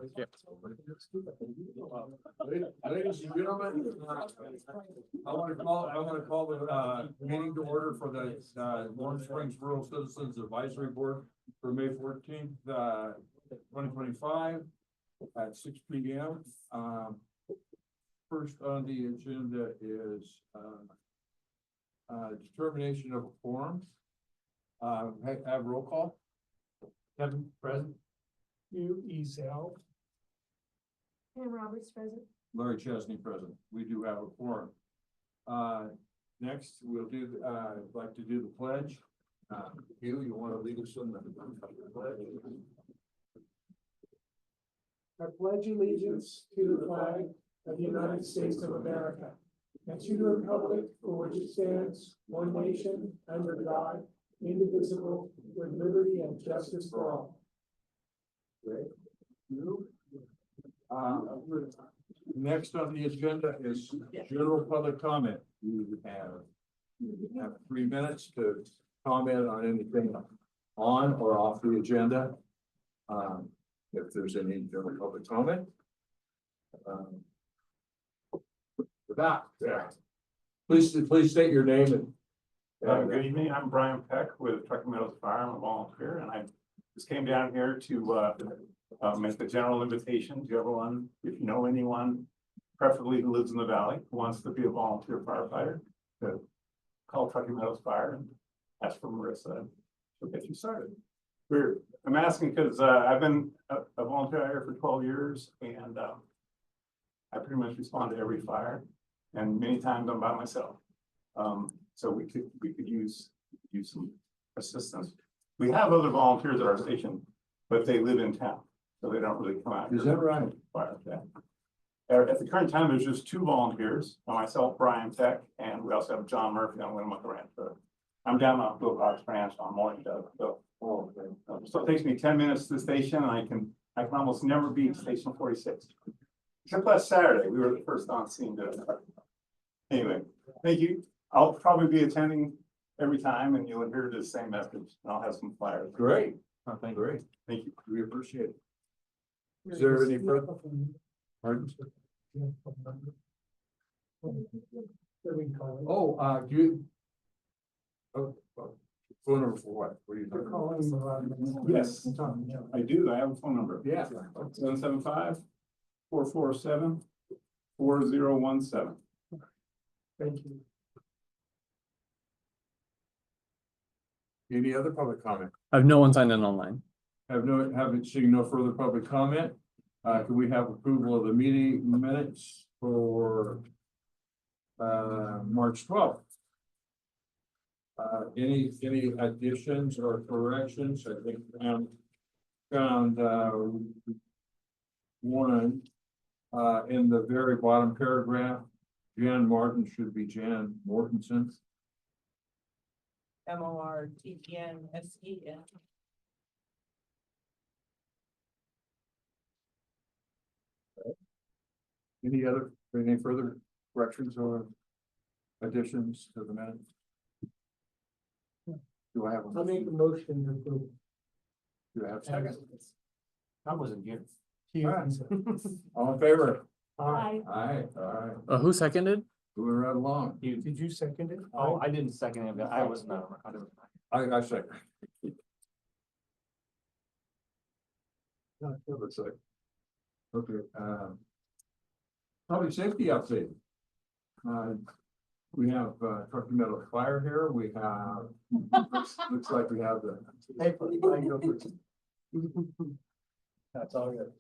Ladies and gentlemen, I want to call the meeting to order for the Warm Springs Rural Citizens Advisory Board for May 14th, 2025 at 6 p.m. First on the agenda is determination of a quorum. Have roll call. Kevin present. You, Ezel. Pam Roberts present. Larry Chesney present. We do have a quorum. Next, we'll do, like to do the pledge. Hugh, you want to lead us in the pledge? I pledge allegiance to the flag of the United States of America and to the republic for which it stands, one nation, under God, indivisible, with liberty and justice for all. Great. Next on the agenda is general public comment. You have 3 minutes to comment on anything on or off the agenda. If there's any general public comment. With that, please state your name and. Good evening, I'm Brian Peck with Truckee Meadows Fire. I'm a volunteer, and I just came down here to make the general invitation to everyone, if you know anyone, preferably who lives in the valley, who wants to be a volunteer firefighter, to call Truckee Meadows Fire and ask for Marissa, and she'll get you started. I'm asking because I've been a volunteer here for 12 years, and I pretty much respond to every fire, and many times I'm by myself. So we could use some assistance. We have other volunteers at our station, but they live in town, so they don't really come out. Is that right? Fire, yeah. At the current time, there's just 2 volunteers, myself, Brian Peck, and we also have John Murphy on Winnemucca Ranch. So I'm down on Wilcox Ranch on Morning Dove. So it takes me 10 minutes to the station, and I can almost never beat Station 46. Except last Saturday, we were the first on scene to it. Anyway, thank you. I'll probably be attending every time, and you'll hear the same message, and I'll have some flyers. Great. Great. Thank you. We appreciate it. Is there any further? Pardon? Oh, do you? Oh, phone number for what? What are you talking? Yes, I do. I have a phone number. Yeah. 775-447-4017. Thank you. Any other public comment? I have no one signed in online. Haven't seen no further public comment. Can we have approval of the meeting minutes for March 12th? Any additions or corrections? I think found one in the very bottom paragraph. Jan Martin should be Jan Mortensen. MORTENSEN. Any further corrections or additions to the minutes? Do I have? I'll make a motion to approve. Do I have a second? I wasn't here. All in favor? Aye. Aye, all right. Who seconded? Moving right along. Did you second it? Oh, I didn't second it, but I was not. I second. Let's see. Okay, public safety update. We have Truckee Meadows Fire here. We have looks like we have the. That's all good.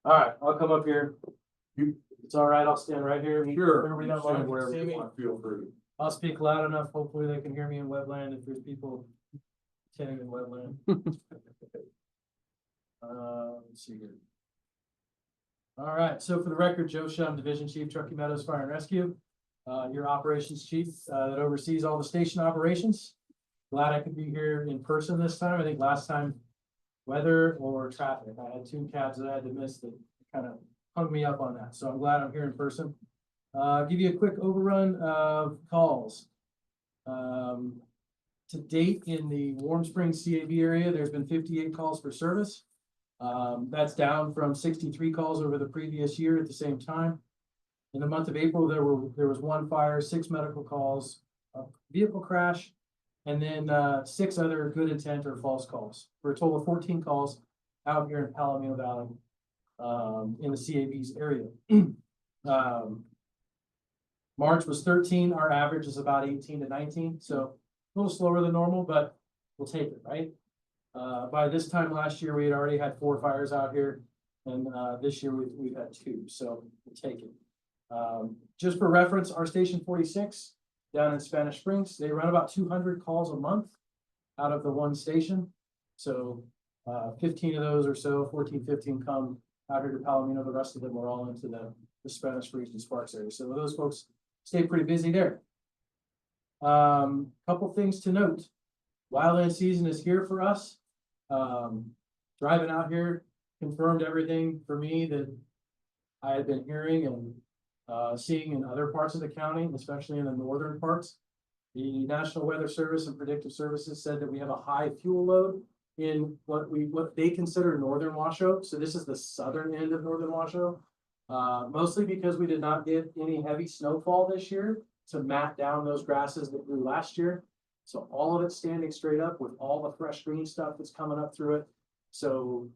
All right, I'll come up here. It's all right, I'll stand right here. Sure. Everybody down Stand below wherever can see you me. want, feel free. I'll speak loud enough, hopefully they can hear me in wetland if there's people attending in wetland. Let's see here. All right, so for the record, Joe Shum, Division Chief, Truckee Meadows Fire and Rescue, your operations chief that oversees all the station operations. Glad I could be here in person this time. I think last time weather or traffic. I had 2 cabs that I had to miss that kind of hung me up on that. So I'm glad I'm here in person. Give you a quick overrun of calls. To date, in the Warm Springs CAB area, there's been 58 calls for service. That's down from 63 calls over the previous year at the same time. In the month of April, there was 1 fire, 6 medical calls, a vehicle crash, and then 6 other good intent or false calls, for a total of 14 calls out here in Palomino Valley, in the CAB's area. March was 13, our average is about 18 to 19, so a little slower than normal, but we'll take it, right? By this time last year, we had already had 4 fires out here, and this year we've had 2, so we'll take it. Just for reference, our station 46 down in Spanish Springs, they run about 200 calls a month out of the one station. So 15 of those or so, 14, 15 come out here to Palomino. The rest of them are all into the Spanish Springs and Sparks area. So those folks stay pretty busy there. Couple things to note. Wildland season is here for us. Driving out here confirmed everything for me that I had been hearing and seeing in other parts of the county, especially in the northern parts. The National Weather Service and Predictive Services said that we have a high fuel load in what they consider northern Washoe. So this is the southern end of northern Washoe. Mostly because we did not get any heavy snowfall this year to mat down those grasses that grew last year. So all of it standing straight up with all the fresh green stuff that's coming up through it. So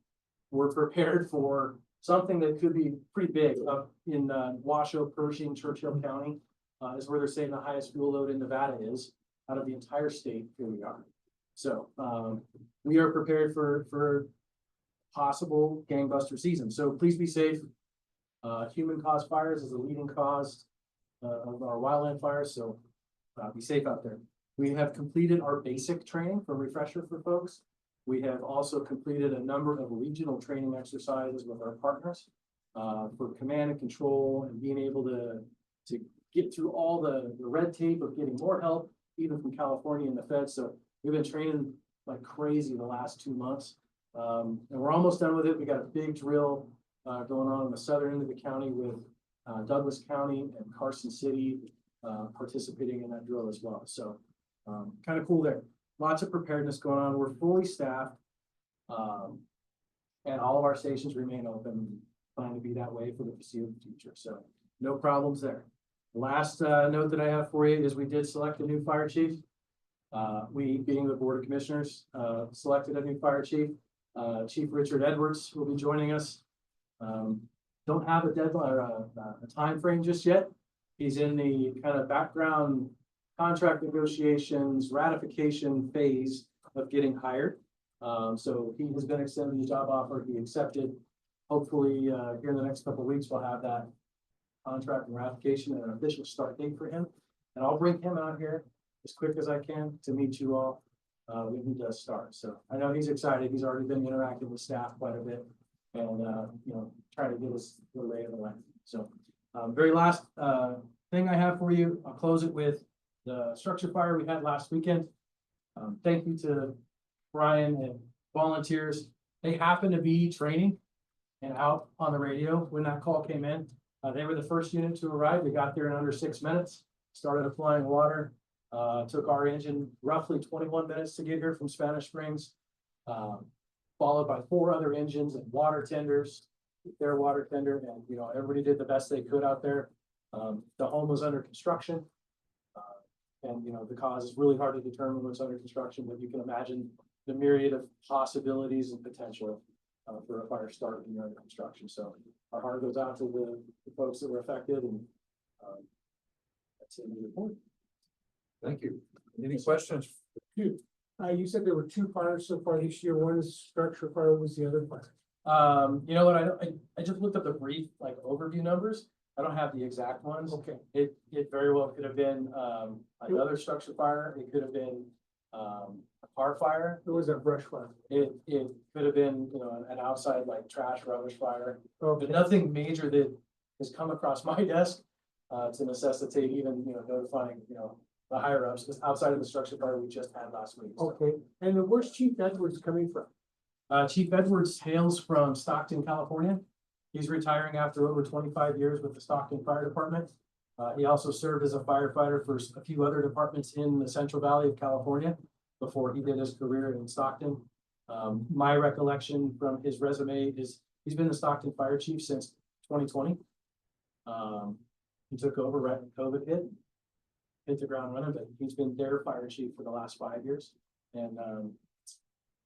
we're prepared for something that could be pretty big up in Washoe, Pershing, Churchill County, is where they're saying the highest fuel load in Nevada is out of the entire state. Here we are. So we are prepared for possible gangbuster season. So please be safe. Human caused fires is the leading cause of our wildland fires. So be safe out there. We have completed our basic training for refresher for folks. We have also completed a number of regional training exercises with our partners for command and control and being able to get through all the red tape of getting more help, even from California and the feds. So we've been training like crazy the last 2 months. And we're almost done with it. We got a big drill going on the southern end of the county with Douglas County and Carson City participating in that drill as well. So kind of cool there. Lots of preparedness going on. We're fully staffed, and all of our stations remain open, plan to be that way for the foreseeable future. So no problems there. The last note that I have for you is we did select a new fire chief. We, being the Board of Commissioners, selected a new fire chief. Chief Richard Edwards will be joining us. Don't have a deadline or a time frame just yet. He's in the kind of background contract negotiations, ratification phase of getting hired. So he has been extended the job offer. He accepted. Hopefully, here in the next couple of weeks, we'll have that contract and ratification and an official start date for him. And I'll bring him out here as quick as I can to meet you all when he does start. So I know he's excited. He's already been interacting with staff quite a bit and, try to get us the lay of the land. So very last thing I have for you, I'll close it with the structure fire we had last weekend. Thank you to Brian and volunteers. They happened to be training and out on the radio when that call came in. They were the first unit to arrive. They got there in under 6 minutes, started applying water. Took our engine roughly 21 minutes to get here from Spanish Springs, followed by 4 other engines and water tenders, their water tender, and everybody did the best they could out there. The home was under construction, and the cause is really hard to determine what's under construction, but you can imagine the myriad of possibilities and potential for a fire start when you're under construction. So our heart goes out to the folks that were affected, and that's it. Thank you. Any questions? You said there were 2 fires so far this year. One is structure fire. What was the other fire? You know what? I just looked up the brief overview numbers. I don't have the exact ones. Okay. It very well could have been another structure fire. It could have been a car fire. It was a brush fire. It could have been an outside trash rubbish fire. Okay. But nothing major that has come across my desk to necessitate even notifying the higher ups, just outside of the structure fire we just had last week. So. Okay. And where's Chief Edwards coming from? Chief Edwards hails from Stockton, California. He's retiring after over 25 years with the Stockton Fire Department. He also served as a firefighter for a few other departments in the Central Valley of California. before he did his career in Stockton. My recollection from his resume is he's been the Stockton Fire Chief since 2020. He took over right when COVID hit the ground running, but he's been their fire chief for the last 5 years. And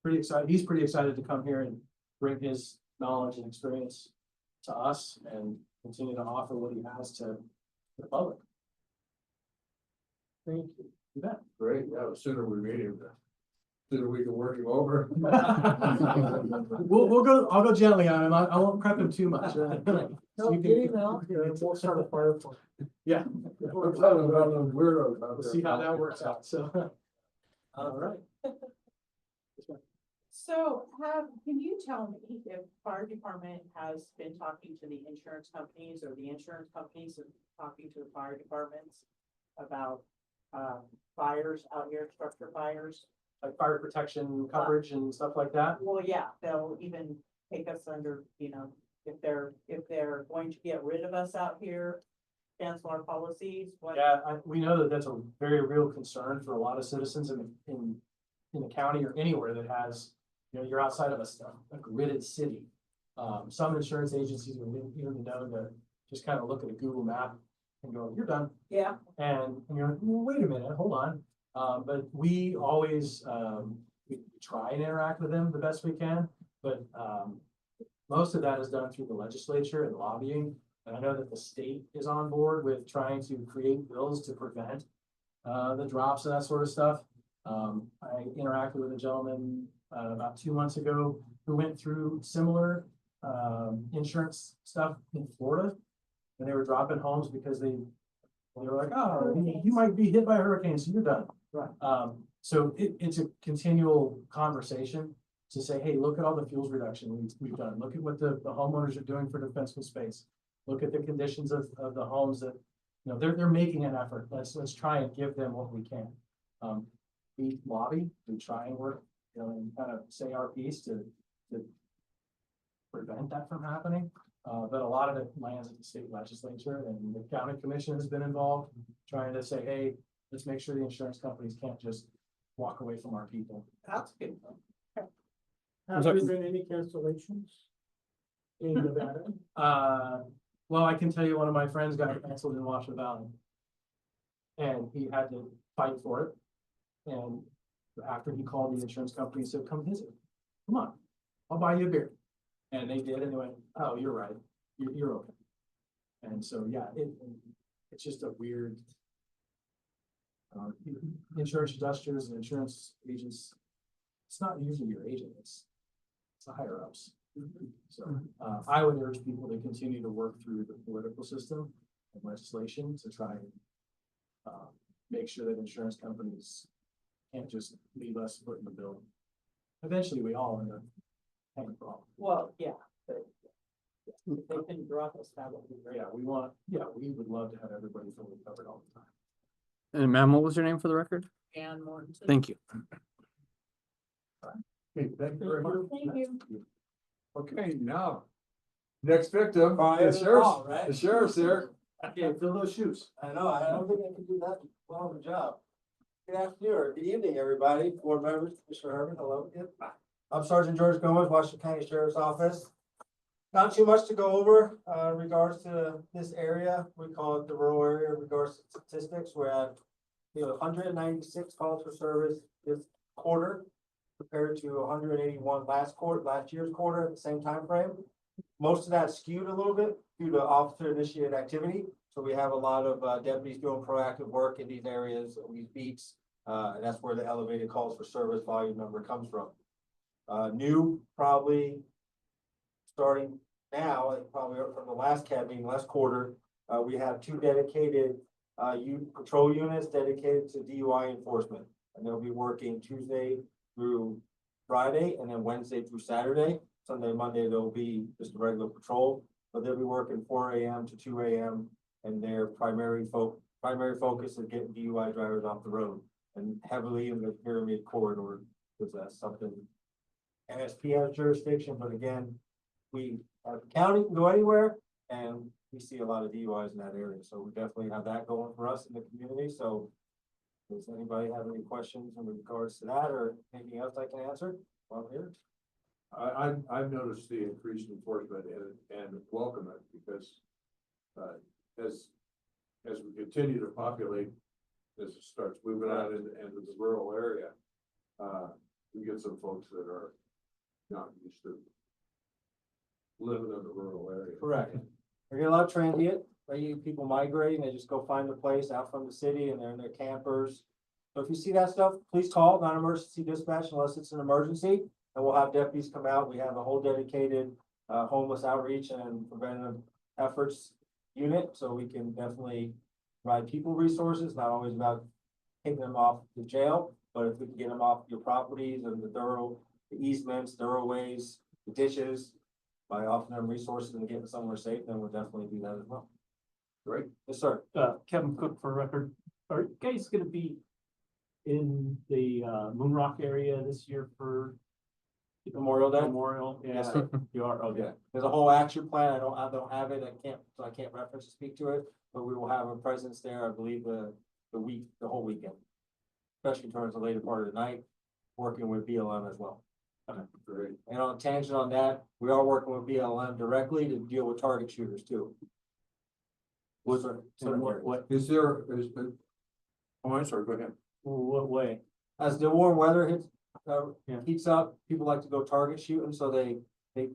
pretty excited, he's pretty excited to come here and bring his knowledge and experience to us and continue to offer what he has to the public. Thank you. You bet. Great, yeah, the sooner we meet him, the sooner we can work him over. I'll go gently on him. I won't prep him too much. No, You can- get him out here and we'll start a fire for him. Yeah. I'm telling about those weirdos out We'll there. see how that works out, so. All right. So can you tell me if fire department has been talking to the insurance companies or the insurance companies are talking to the fire departments about fires out here, structure fires? Like fire protection coverage and stuff like that. Well, yeah, they'll even take us under, if they're going to get rid of us out here, cancel our policies, what? Yeah, we know that that's a very real concern for a lot of citizens in the county or anywhere that has, you're outside of a gridded city. Some insurance agencies will even know to just kind of look at a Google map and go, you're done. Yeah, And you're like, well, wait a minute, hold on. But we always, we try and interact with them the best we can, but, most of that is done through the legislature and lobbying. And I know that the state is on board with trying to create bills to prevent, the drops and that sort of stuff. I interacted with a gentleman, about 2 months ago who went through similar, insurance stuff in Florida. And they were dropping homes because they were like, oh, you might be hit by a hurricane, so you're done. Right. So it's a continual conversation to say, hey, look at all the fuels reduction we've done. Look at what the homeowners are doing for defensive space. Look at the conditions of the homes that, they're making an effort. Let's try and give them what we can. We lobby, we try and work, and kind of say our piece to prevent that from happening. But a lot of it lands at the state legislature, and the county commission has been involved, trying to say, hey, let's make sure the insurance companies can't just walk away from our people. that's good. Have there been any cancellations in Nevada? Well, I can tell you one of my friends got canceled in Washoe Valley. And he had to fight for it. And after he called the insurance company, he said, come visit. Come on, I'll buy you a beer. And they did, and they went, oh, you're right, you're okay. And so, yeah, it's just a weird. Insurance adjusters and insurance agents, it's not usually your agent, it's the higher ups. So, I would urge people to continue to work through the political system and legislation to try and make sure that insurance companies can't just leave us footing the bill. Eventually, we all end up having a problem. Well, yeah, but if they can drop us, that would be great. We would love to have everybody fully covered all the time. And ma'am, what was your name for the record? And more. Thank you. Okay, thank you very much. Thank you. Okay, now, next victim, Fire the and sheriff's, call, right? the sheriff's here. Yeah, fill those shoes. I know, I don't think I can do that well of a job. Good afternoon, or good evening, everybody, board members, Mr. Herman, hello again. I'm Sergeant George Gomez, Washoe County Sheriff's Office. Not too much to go over, in regards to this area, we call it the rural area, in regards to statistics, we're at, 196 calls for service this quarter, compared to 181 last year's quarter at the same time frame. Most of that skewed a little bit due to officer initiated activity. So we have a lot of deputies doing proactive work in these areas, these beats. And that's where the elevated calls for service volume number comes from. New, probably starting now, and probably from the last last quarter, we have 2 dedicated patrol units dedicated to DUI enforcement. And they'll be working Tuesday through Friday, and then Wednesday through Saturday. Sunday, Monday, they'll be just a regular patrol, but they'll be working 4 a.m. to 2 a.m. And their primary focus is getting DUI drivers off the road, and heavily in the pyramid corridor, because that's something NSP has jurisdiction, but again, we the county can go anywhere, and we see a lot of DUIs in that area, so we definitely have that going for us in the community. So Does anybody have any questions in regards to that or anything else I can answer while I'm here? I've noticed the increased enforcement and welcome it because, as we continue to populate, as it starts moving out into the rural area, we get some folks that are not used to living in the rural area. Correct. We get a lot of transient, right? People migrating, they just go find a place out from the city and they're in their campers. So if you see that stuff, please call non-emergency dispatch unless it's an emergency, and we'll have deputies come out. We have a whole dedicated homeless outreach and preventative efforts unit, so we can definitely provide people resources, not always about taking them off the jail, but if we can get them off your properties and the easements, thoroughways, the ditches, by offering them resources and getting somewhere safe, then we'll definitely do that as well. Great. Yes, sir. Kevin Cook for record. Are you guys gonna be in the Moon Rock area this year for Memorial Day. Memorial? Yes, Yeah, sir. you are, okay. Yeah, there's a whole action plan. I don't have it. I can't reference or speak to it, but we will have a presence there, I believe, the whole weekend. Especially towards the later part of the night, working with BLM as well. Great. And on tangent on that, we are working with BLM directly to deal with target shooters too. So what, Is there, oh, I'm sorry, go ahead. what way? As the warm weather Yeah. heats up, people like to go target shooting, so they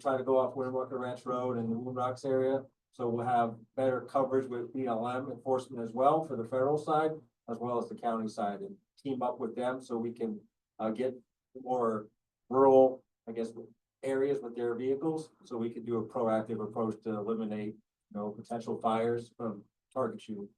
try to go off Winnemucca Ranch Road and the Moon Rocks area. So we'll have better coverage with BLM enforcement as well for the federal side, as well as the county side, and team up with them so we can get more rural, I guess, areas with their vehicles, so we can do a proactive approach to eliminate, potential fires from target shooting.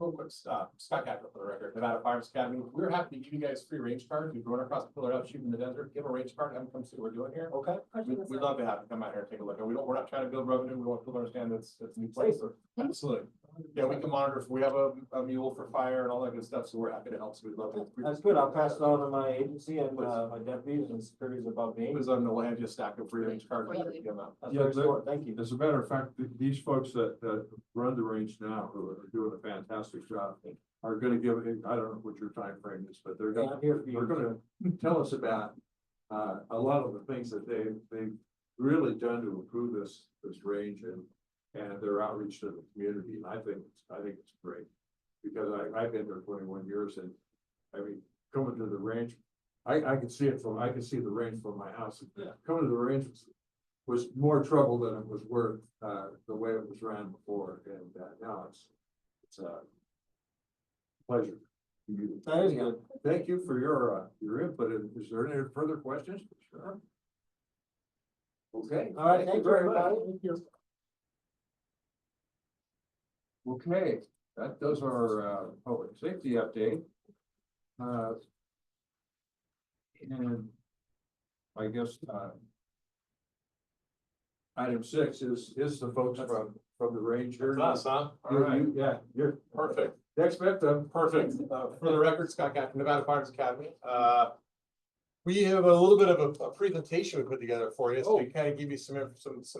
Real quick, Scott Gackler for the record, Nevada Fire Academy. We're happy to give you guys free range cards. We've run across the pillar out shooting in the desert. Give them a range card, have them come see what we're doing here. Okay. We'd love to have them come out here and take a look. And we're not trying to build revenue. We want people to understand it's a new place. Absolutely. Yeah, we can monitor if we have a mule for fire and all that good stuff. So we're happy to help. So we'd love to. That's good. I'll pass it on to my agency and my deputies and securities above me. It was on the land, just stack of free range cards. Before you leave. Give them out. That's Yeah, very smart. Thank you. As a matter of fact, these folks that run the range now, who are doing a fantastic job, are gonna give, I don't know what your time frame is, but they're Yeah, gonna, I'm here for they're you. gonna tell us about a lot of the things that they've really done to improve this range and their outreach to the community. And I think it's great, because I've been there 21 years, and I mean, coming to the range, I can see the range from my house. Yeah. Coming to the range was more trouble than it was worth, the way it was ran before, and now it's a pleasure. That is good. Thank you for your input. Is there any further questions? Sure. Okay. All right, thank you very much. Okay, that does our public safety update. And I guess item 6 is the folks from the range here. That's us, huh? All right. Yeah, you're Perfect. next victim. Perfect. For the record, Scott Gackler, Nevada Fire Academy. We have a little bit of a presentation we put together for you, so we kind of give you some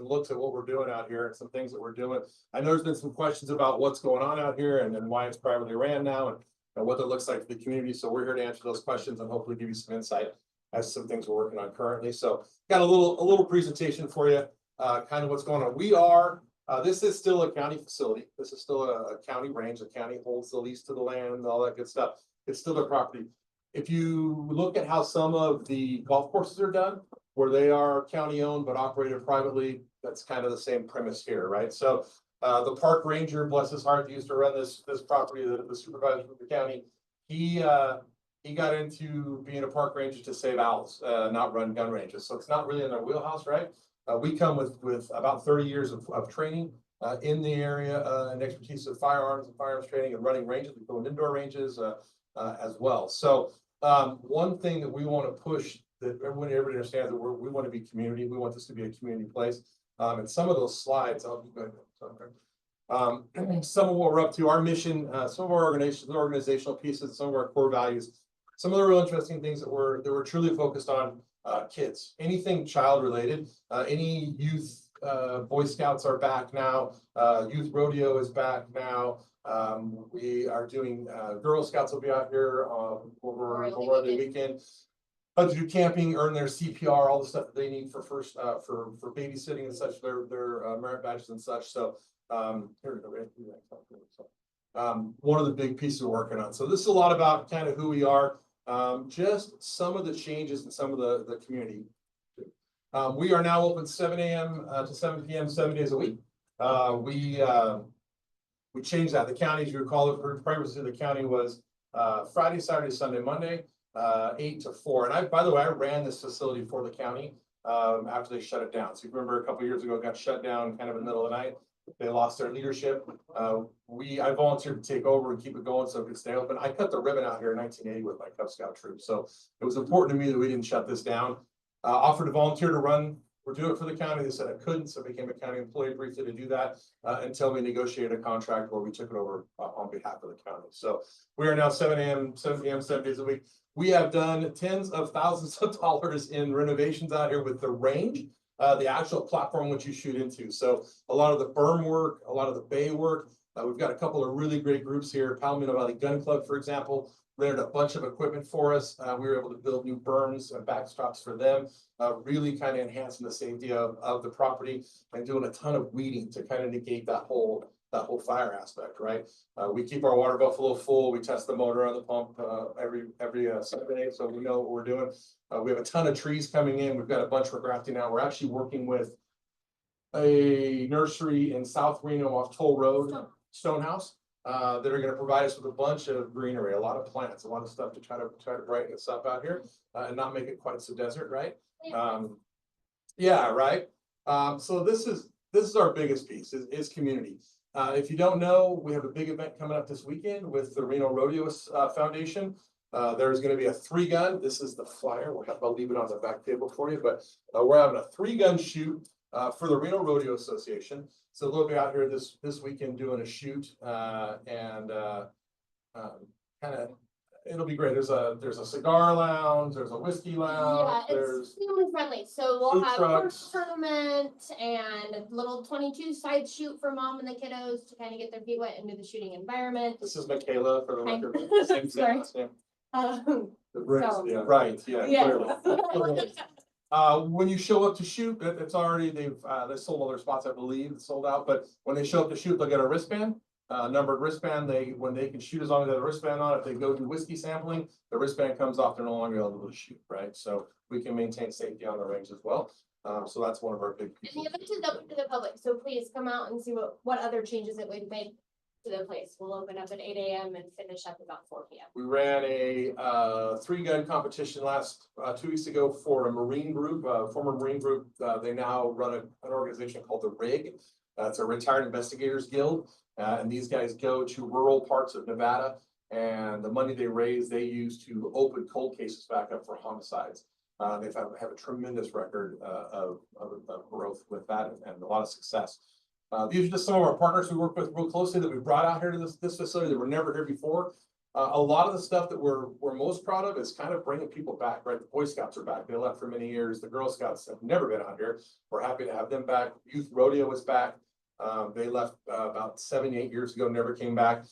looks at what we're doing out here and some things that we're doing. I know there's been some questions about what's going on out here and why it's privately ran now and what that looks like for the community. So we're here to answer those questions and hopefully give you some insight as to some things we're working on currently. So got a little presentation for you, kind of what's going on. We are, this is still a county facility. This is still a county range. The county holds the lease to the land and all that good stuff. It's still their property. If you look at how some of the golf courses are done, where they are county owned but operated privately, that's kind of the same premise here, right? So the park ranger, bless his heart, used to run this property, the supervisor of the county. He got into being a park ranger to save owls, not run gun ranges. So it's not really in their wheelhouse, right? We come with about 30 years of training in the area and expertise of firearms training and running ranges. We go in indoor ranges as well. So one thing that we want to push that everybody understands that we want to be community. We want this to be a community place. And some of those slides, I'll be good. Some of what we're up to, our mission, some of our organizational pieces, some of our core values, some of the real interesting things that we're truly focused on, kids, anything child related, any youth Boy Scouts are back now, Youth Rodeo is back now. We are doing, Girl Scouts will be out here, over Memorial Day weekend. To do camping, earn their CPR, all the stuff that they need for first, for babysitting and such, their merit badges and such, so. Here we go, right? One of the big pieces we're working on, so this is a lot about kind of who we are, just some of the changes in some of the community. We are now open 7 a.m. To 7 p.m. 7 days a week. We changed that. The county, as you recall, previously the county was Friday, Saturday, Sunday, Monday, 8 to 4. And by the way, I ran this facility for the county after they shut it down. So you remember a couple years ago, it got shut down kind of in the middle of the night. They lost their leadership. I volunteered to take over and keep it going so it could stay open. I cut the ribbon out here in 1980 with my Cub Scout troop. So it was important to me that we didn't shut this down. Offered to volunteer to run or do it for the county. They said I couldn't, so I became a county employee briefly to do that until we negotiated a contract where we took it over on behalf of the county. So we are now 7 a.m., 7 p.m., 7 days a week. We have done tens of thousands of dollars in renovations out here with the range, the actual platform which you shoot into. So a lot of the berm work, a lot of the bay work. We've got a couple of really great groups here. Palomino Valley Gun Club, for example, rented a bunch of equipment for us. We were able to build new berms and backstops for them, really kind of enhancing the safety of the property and doing a ton of weeding to kind of negate that whole fire aspect, right? We keep our water buffalo full. We test the motor on the pump every Saturday, so we know what we're doing. We have a ton of trees coming in. We've got a bunch we're grafting now. We're actually working with a nursery in South Reno off Toll Road, Stonehouse. That are going to provide us with a bunch of greenery, a lot of plants, a lot of stuff to try to brighten us up out here and not make it quite so desert, right? Yeah, right. So this is our biggest piece is community. If you don't know, we have a big event coming up this weekend with the Reno Rodeo Foundation. There's going to be a 3-gun. This is the flyer. I'll leave it on the back table for you, but we're having a 3-gun shoot for the Reno Rodeo Association. So they'll be out here this weekend doing a shoot and kind of it'll be great. There's a cigar lounge, there's a whiskey lounge, Yeah, there's it's family friendly, so we'll food have trucks. first tournament and a little 22 side shoot for mom and the kiddos to kind of get their feet wet into the shooting environment. This is Michaela for the Hi. record. Same Sorry. last name. The bricks, So- yeah. Right, yeah. Yeah. Clearly. When you show up to shoot, it's already, they sold all their spots, I believe, it's sold out, but when they show up to shoot, they'll get a wristband, numbered wristband. When they can shoot as long as they have a wristband on, if they go do whiskey sampling, the wristband comes off, they're no longer able to shoot, right? So we can maintain safety on the range as well. So that's one of our big And pieces. the event is open to the public, so please come out and see what other changes that we've made to the place. We'll open up at 8 a.m. and finish up about 4 p.m. We ran a 3-gun competition 2 weeks ago for a Marine group, former Marine group. They now run an organization called the RIG. It's a Retired Investigators Guild. And these guys go to rural parts of Nevada, and the money they raise, they use to open cold cases back up for homicides. They've have a tremendous record of growth with that and a lot of success. These are just some of our partners we work with real closely that we brought out here to this facility that were never here before. A lot of the stuff that we're most proud of is kind of bringing people back, right? The Boy Scouts are back. They left for many years. The Girl Scouts have never been out here. We're happy to have them back. Youth Rodeo is back. They left about 7, 8 years ago, never came back.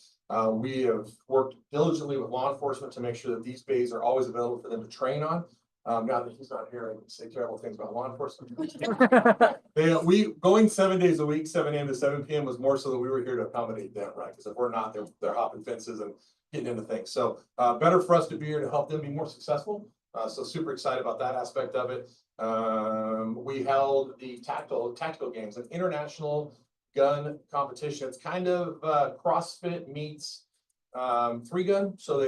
We have worked diligently with law enforcement to make sure that these bays are always available for them to train on. Now that he's not here, I can say terrible things about law enforcement. We going 7 days a week, 7 a.m. to 7 p.m. was more so that we were here to accommodate them, right? Because if we're not, they're hopping fences and getting into things. So better for us to be here to help them be more successful. So super excited about that aspect of it. We held the tactical games, an international gun competition. It's kind of CrossFit meets 3-gun. So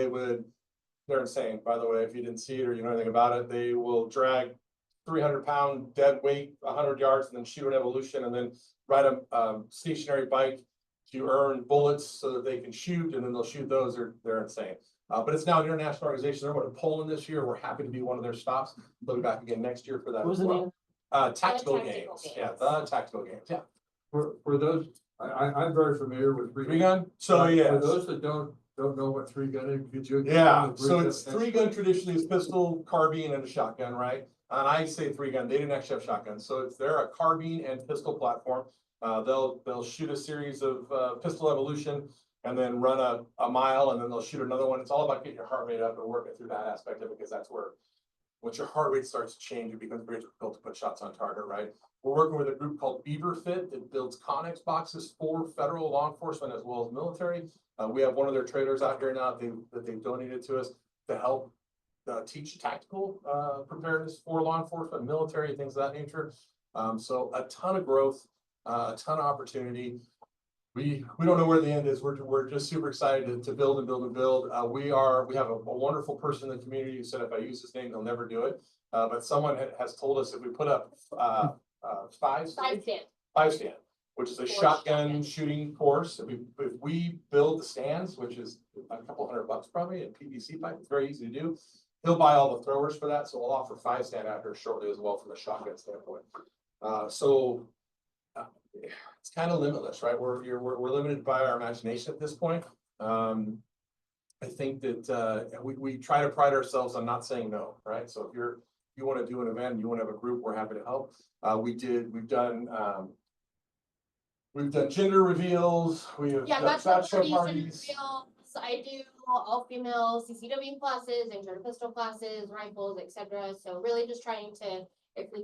they're insane, by the way, if you didn't see it or you know anything about it. They will drag 300-pound dead weight 100 yards and then shoot an evolution and then ride a stationary bike to earn bullets so that they can shoot, and then they'll shoot those. They're insane. But it's now an international organization. They're going to Poland this year. We're happy to be one of their stops. They'll be back again next year for that. What was as the well. name? Tactical Tactical games. games. Yeah, the tactical games. Yeah. For those, I'm very familiar with 3-gun. So yeah. For those that don't know what 3-gun is, could you? Yeah, so it's 3-gun traditionally is pistol, carbine, and a shotgun, right? And I say 3-gun, they didn't actually have shotguns, so they're a carbine and pistol platform. They'll shoot a series of pistol evolution and then run a mile, and then they'll shoot another one. It's all about getting your heart rate up and working through that aspect of it, because that's where once your heart rate starts to change, it becomes very difficult to put shots on target, right? We're working with a group called Beaver Fit that builds Connex boxes for federal law enforcement as well as military. We have one of their trailers out here now that they've donated to us to help teach tactical preparedness for law enforcement, military, things of that nature. So a ton of growth, a ton of opportunity. We don't know where the end is. We're just super excited to build and build and build. We have a wonderful person in the community who said if I use his name, they'll never do it. But someone has told us if we put up five stand, which is a shotgun shooting course. If we build the stands, which is a couple $100 probably, and PVC pipe, it's very easy to do. He'll buy all the throwers for that, so we'll offer 5 stand out here shortly as well from a shotgun standpoint. It's kind of limitless, right? We're limited by our imagination at this point. I think that we try to pride ourselves on not saying no, right? So if you want to do an event, you want to have a group, we're happy to help. We've done gender reveals. We have done bachelor parties. I do all female CCW classes and pistol classes, rifles, etc. So really just trying to, if we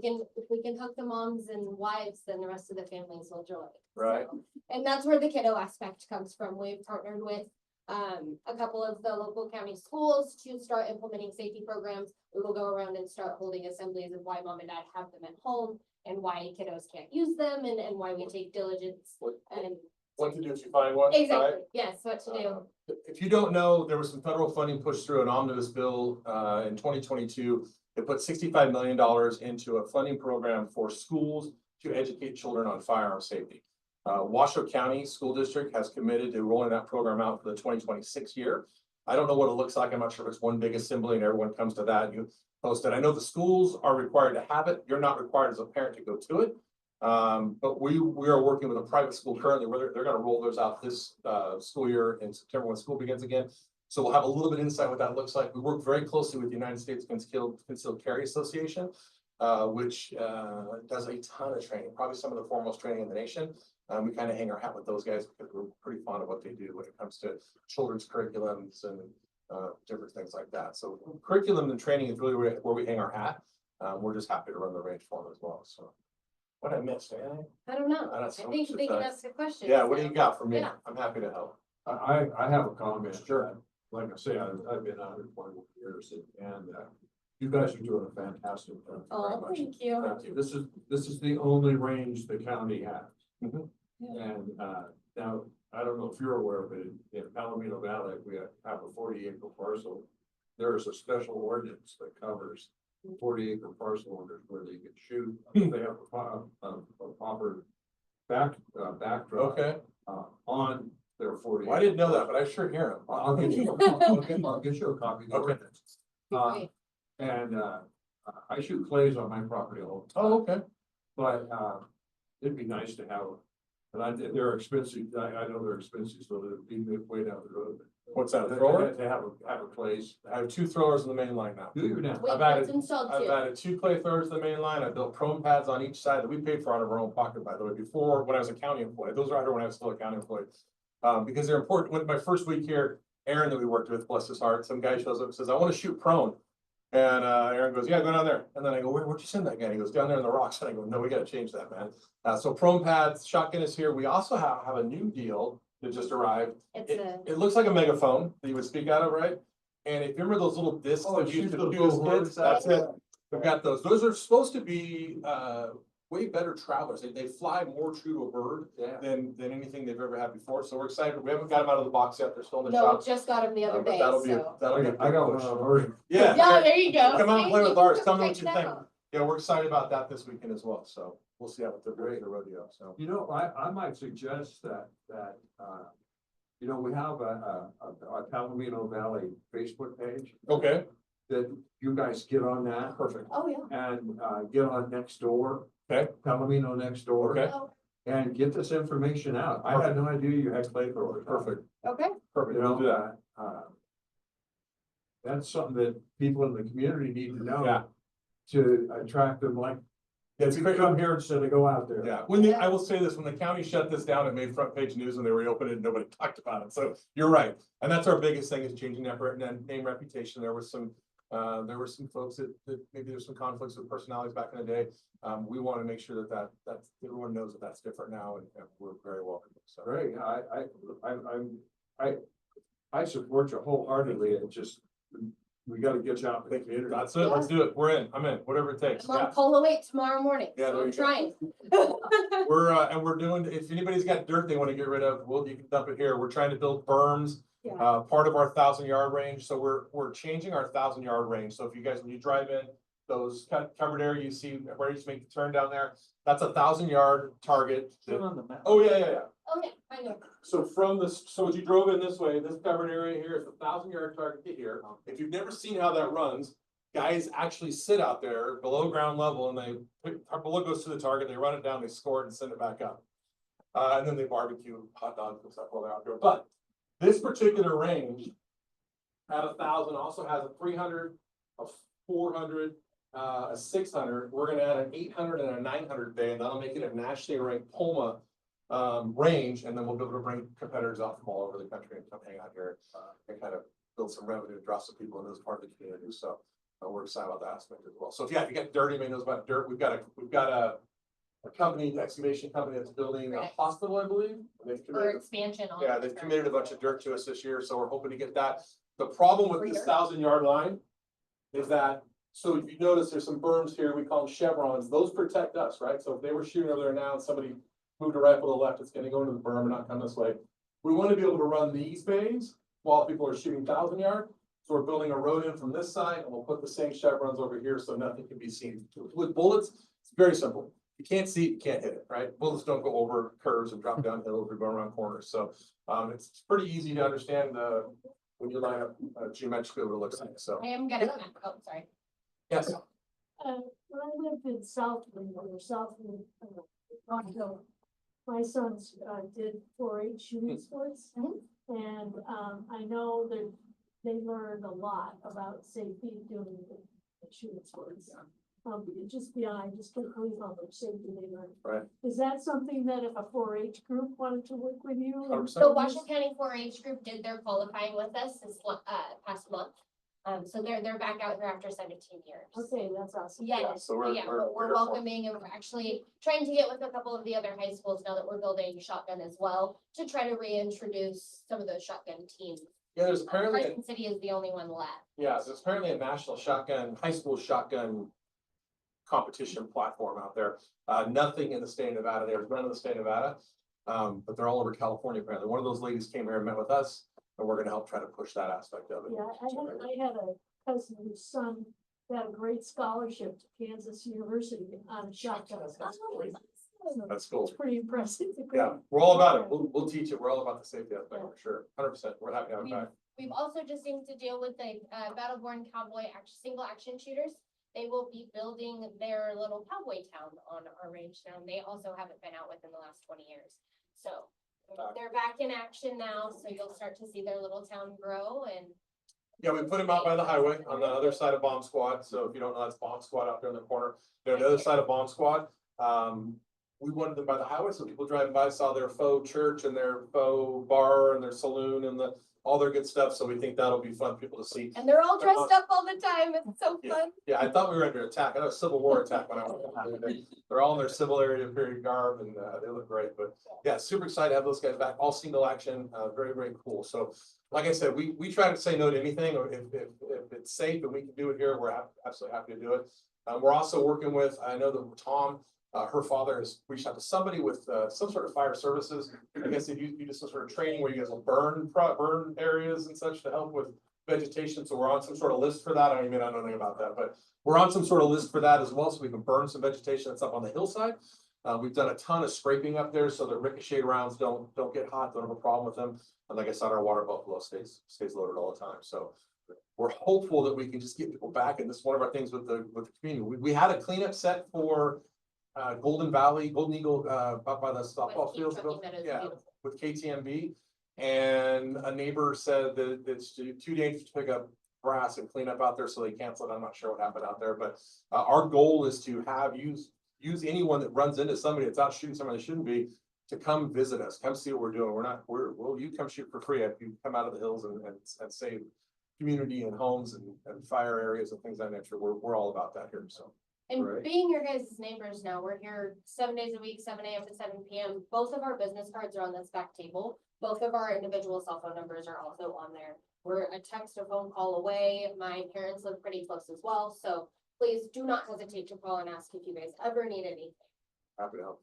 can hook the moms and wives, then the rest of the families will join. Right. So, and that's where the kiddo aspect comes from. We've partnered with a couple of the local county schools to start implementing safety programs. We will go around and start holding assemblies of why mom and dad have them at home and why kiddos can't use them, and why we take diligence and What to do if you find one. exactly, right? yes, what to do. If you don't know, there was some federal funding pushed through an omnibus bill in 2022. It put $65 million into a funding program for schools to educate children on firearm safety. Washoe County School District has committed to rolling that program out for the 2026 year. I don't know what it looks like. I'm not sure if it's one big assembly and everyone comes to that. You post it. I know the schools are required to have it. You're not required as a parent to go to it. But we are working with a private school currently where they're going to roll those out this school year in September when school begins again. So we'll have a little bit of insight what that looks like. We work very closely with the United States Concealed Carry Association, which does a ton of training, probably some of the foremost training in the nation. We kind of hang our hat with those guys because we're pretty fond of what they do when it comes to children's curriculums and different things like that. So curriculum and training is really where we hang our hat. We're just happy to run the range for them as well. So what I missed, anything? I don't know. I I think they can ask a question. Yeah, what do you got for me? Yeah. I'm happy to help. I have a comment. Sure. Like I say, I've been out here 21 years and you guys are doing a fantastic job. Oh, thank you. Thank you. This is the only range the county has. Mhm. And now, I don't know if you're aware, but in Palomino Valley, we have a 40-acre parcel. There is a special ordinance that covers 40-acre parcel owners where they can shoot. They have a proper backdrop. Okay. On their 40. Well, I didn't know that, but I sure hear them. I'll get you a copy of the Okay. ordinance. Great. And I shoot clays on my property all the time. Oh, okay. But it'd be nice to have, and they're expensive, I know they're expensive, so they'd be way down the road. What's that, a thrower? They have a place. I have 2 throwers in the main line now. Do you now? Wait, I've added- it's installed I've too. added 2 clay throwers to the main line. I built prone pads on each side that we paid for out of our own pocket, by the way, before when I was a county employee. Those are out here when I was still a county employee. Because they're important. With my first week here, Aaron that we worked with, bless his heart, some guy shows up and says, I want to shoot prone. And Aaron goes, yeah, go down there. And then I go, where'd you send that guy? And he goes, down there in the rocks. And I go, no, we got to change that, man. So prone pads, shotgun is here. We also have a new deal that just arrived. It's It looks like a megaphone that you would speak out of, right? And if you remember those little discs Oh, that you used to shoot shoot those as little kids, words that's it. We've got those. Those are supposed to be way better travelers. They fly more true to a bird Yeah. than anything they've ever had before. So we're excited. We haven't got them out of the box yet. They're still in the no, shop. just got him the other But day, that'll be so. I got one already. Yeah. Yeah, there you go. Come out and play with ours. Tell me what you Check it think. out. Yeah, we're excited about that this weekend as well. So we'll see how it goes, the rodeo. So. You know, I might suggest that we have a Palomino Valley Facebook page Okay. that you guys get on that. Perfect. Oh, yeah. And get on next door. Okay. Palomino next door. Okay. Oh, And get this information out. I had no idea you had clay throwers. Perfect. okay. Perfect. You We'll know, do that. that's something that people in the community need to know. Yeah. to attract them like, It's to great. come here instead of go out there. Yeah, I will say this, when the county shut this down, it made front page news when they reopened it, and nobody talked about it, so you're right. And that's our biggest thing, is changing that name reputation. There were some folks that maybe there's some conflicts with personalities back in the day. We want to make sure that everyone knows that that's different now, and we're very welcome, so. Great, I support you wholeheartedly, and just, we gotta get you out in the community. That's it, let's do it, we're in, I'm in, whatever it takes. I'm on Polo 8 tomorrow morning, Yeah, so there I'm you go. trying. We're doing, if anybody's got dirt they want to get rid of, you can dump it here. We're trying to build berms. Yeah. Part of our 1,000-yard range, so we're changing our 1,000-yard range. So if you guys, when you drive in, those covered area you see where you just make the turn down there, that's a 1,000-yard target. On the map. Oh, yeah. Oh, yeah, I know. So from this, so as you drove in this way, this covered area here is a 1,000-yard target to here. If you've never seen how that runs, guys actually sit out there below ground level, and our bullet goes to the target, they run it down, they score it and send it back up. And then they barbecue hot dogs and stuff while they're out there. But this particular range at 1,000 also has a 300, a 400, a 600. We're gonna add an 800 and a 900 bay, and that'll make it a nationally ranked POMA range, and then we'll be able to bring competitors out from all over the country and come hang out here and kind of build some revenue, draw some people into this part of the community. So we're excited about that aspect as well. So if you got dirt, anybody knows about dirt, we've got a company, an excavation company that's building a Right. hospital, I believe. They've For committed, expansion. on yeah, it. they've committed a bunch of dirt to us this year, so we're hoping to get that. The problem with this 1,000-yard line is that, so if you notice, there's some berms here, we call them chevrons, those protect us, right? So if they were shooting over there now and somebody moved a rifle to the left, it's gonna go into the berm and not come this way. We want to be able to run these bays while people are shooting 1,000-yard. So we're building a road in from this side, and we'll put the same chevrons over here so nothing can be seen. With bullets, it's very simple. You can't see it, you can't hit it, right? Bullets don't go over curves and drop down hills or go around corners. So it's pretty easy to understand when you line up geometrically what it looks like. So I am gonna, oh, sorry. yes, When I lived in Southland, or Southland, Rock Hill, my sons, did 4-H shooting sports. And, I know that they learned a lot about safety doing the shooting sports. Just beyond, just can't believe how much safety they learned. Right. Is that something that if a 4-H group wanted to work with you? 100%. So Washoe County 4-H group did their qualifying with us this past month. So they're back out here after 17 years. Okay, that's awesome. Yeah, so we're we're here for it. welcoming, and we're actually trying to get with a couple of the other high schools now that we're building shotgun as well, to try to reintroduce some of those shotgun teams. Yeah, there's apparently, Carson City is the only one left. yeah, so there's apparently a national high school shotgun competition platform out there. Nothing in the state of Nevada. There's none in the state of Nevada. But they're all over California apparently. One of those ladies came here and met with us, and we're gonna help try to push that aspect of it. Yeah, I had a cousin whose son got a great scholarship to Kansas University on shotgun. That's cool. It's pretty impressive. Yeah, we're all about it. We'll teach it. We're all about the safety aspect for sure. 100%. We're happy to have it back. We've also just need to deal with the Battleborn Cowboy single action shooters. They will be building their little cowboy town on our range now. They also haven't been out within the last 20 years. So they're back in action now, so you'll start to see their little town grow. And Yeah, we put them out by the highway on the other side of Bomb Squad. So if you don't know, that's Bomb Squad out there in the corner. They're on the other side of Bomb Squad. We wanted them by the highway, so people driving by saw their faux church and their faux bar and their saloon and all their good stuff. So we think that'll be fun for people to see. and they're all dressed up all the time. It's so fun. Yeah, I thought we were under attack. I know a Civil War attack when I went. They're all in their Civil Area period garb, and they look great. But yeah, super excited to have those guys back. All single action, very, very cool. So like I said, we try to say no to anything, or if it's safe and we can do it here, we're absolutely happy to do it. We're also working with, I know that Tom, her father has reached out to somebody with some sort of fire services. I guess if you do some sort of training where you guys will burn areas and such to help with vegetation. So we're on some sort of list for that. I don't know anything about that, but we're on some sort of list for that as well. So we can burn some vegetation that's up on the hillside. We've done a ton of scraping up there so that ricochet rounds don't get hot, don't have a problem with them. And like I said, our water buffalo stays loaded all the time. So we're hopeful that we can just get people back. And this is one of our things with the community. We had a cleanup set for Golden Eagle, up by the softball fields. Yeah, with KTMB. And a neighbor said that it's too dangerous to pick up brass and cleanup out there, so they canceled. I'm not sure what happened out there, but our goal is to use anyone that runs into somebody that's out shooting somebody they shouldn't be, to come visit us, come see what we're doing. You come shoot for free if you come out of the hills and save community and homes and fire areas and things of that nature. We're all about that here, so. And Right. being your guys' neighbors now, we're here 7 days a week, 7 a.m. to 7 p.m. Both of our business cards are on this back table. Both of our individual cell phone numbers are also on there. We're a text or phone call away. My parents live pretty close as well, so please do not hesitate to call and ask if you guys ever need anything. Happy to help.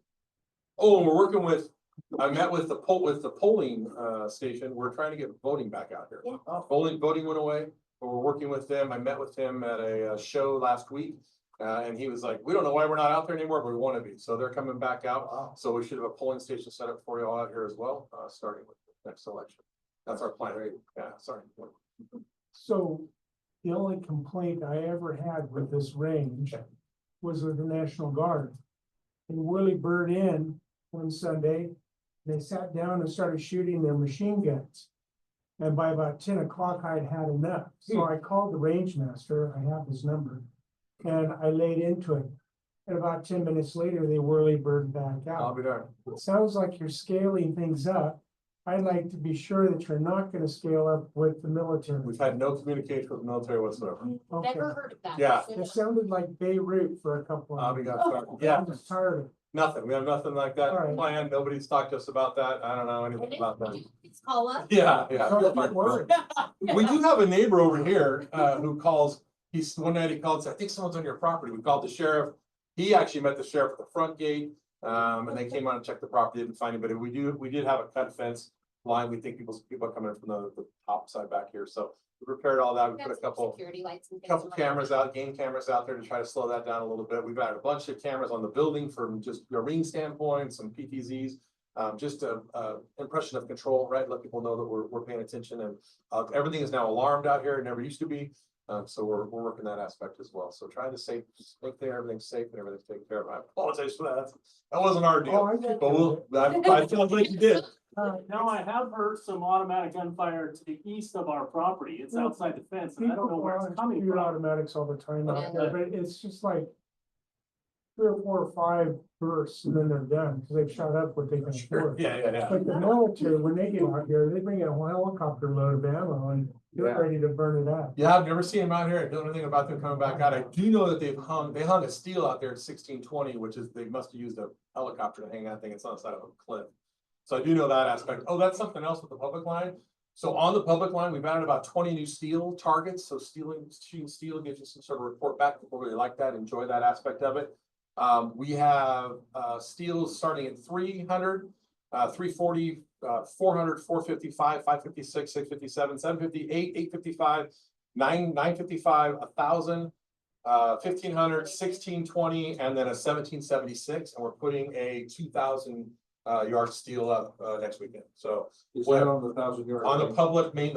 Oh, and we're working with, I met with the polling station. We're trying to get voting back out here. Yeah. Voting went away, but we're working with them. I met with him at a show last week. And he was like, we don't know why we're not out there anymore, but we want to be. So they're coming back out. So we should have a polling station set up for you all out here as well, starting with the next election. That's our plan. Yeah, sorry. So the only complaint I ever had with this range was with the National Guard. And Willie Bird in one Sunday, they sat down and started shooting their machine guns. And by about 10 o'clock, I'd had enough. So I called the range master, I have his number, and I laid into it. And about 10 minutes later, they whirly bird back I'll out. be darned. It sounds like you're scaling things up. I'd like to be sure that you're not gonna scale up with the military. We've had no communication with the military whatsoever. Okay. Never heard of that. Yeah. It sounded like Beirut for a couple I'll of be minutes. darned. Yeah, I'm just tired of it. nothing. We have nothing like that All right. planned. Nobody's talked to us about that. I don't know And anything if about that. you please call up. Yeah, Don't yeah. worry. We do have a neighbor over here, who calls, one night he called, and said, I think someone's on your property. We called the sheriff. He actually met the sheriff at the front gate, and they came out and checked the property, didn't find anybody. We did have a cut fence line. We think people are coming in from the top side back here, so we repaired all that. We put a Got some couple security lights and things couple like that. cameras out, game cameras out there to try to slow that down a little bit. We've got a bunch of cameras on the building from just a ring standpoint, some PTZs. Just a impression of control, right? Let people know that we're paying attention, and everything is now alarmed out here. It never used to be. So we're working that aspect as well. So trying to make everything's safe and everything's taken care of. I apologize for that. That wasn't our Oh, deal. I get But I feel like you did. Now, I have heard some automatic gunfire to the east of our property. It's Well, outside the fence, and I don't know where it's coming Shoot from. automatics all the time out Yeah. there, but it's just like 3 or 4 or 5 bursts and then they're done, because they've shot up what they can afford. Yeah. But the military, when they get out here, they bring in a whole helicopter load of ammo and they're Yeah. ready to burn it up. Yeah, I've never seen them out here. I don't know anything about them coming back out. I do know that they hung a steel out there at 1620, which is, they must have used a helicopter to hang that thing. It's on the side of a cliff. So I do know that aspect. Oh, that's something else with the public line. So on the public line, we've added about 20 new steel targets. So shooting steel gives you some sort of report back. People really like that, enjoy that aspect of it. We have steel starting at 300, 340, 400, 455, 556, 657, 758, 855, 955, 1,000, 1,500, 1,620, and then a 1,776, and we're putting a 2,000 yard steel up next weekend. So Is that on the 1,000 yard? on the public main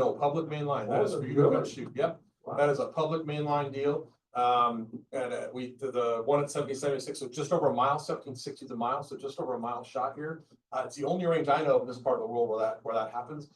line, that is for you to go shoot. Yep, that is a public main line deal. And the one at 1776, so just over a mile, 1760 is a mile, so just over a mile shot here. It's the only range I know of in this part of the world where that happens.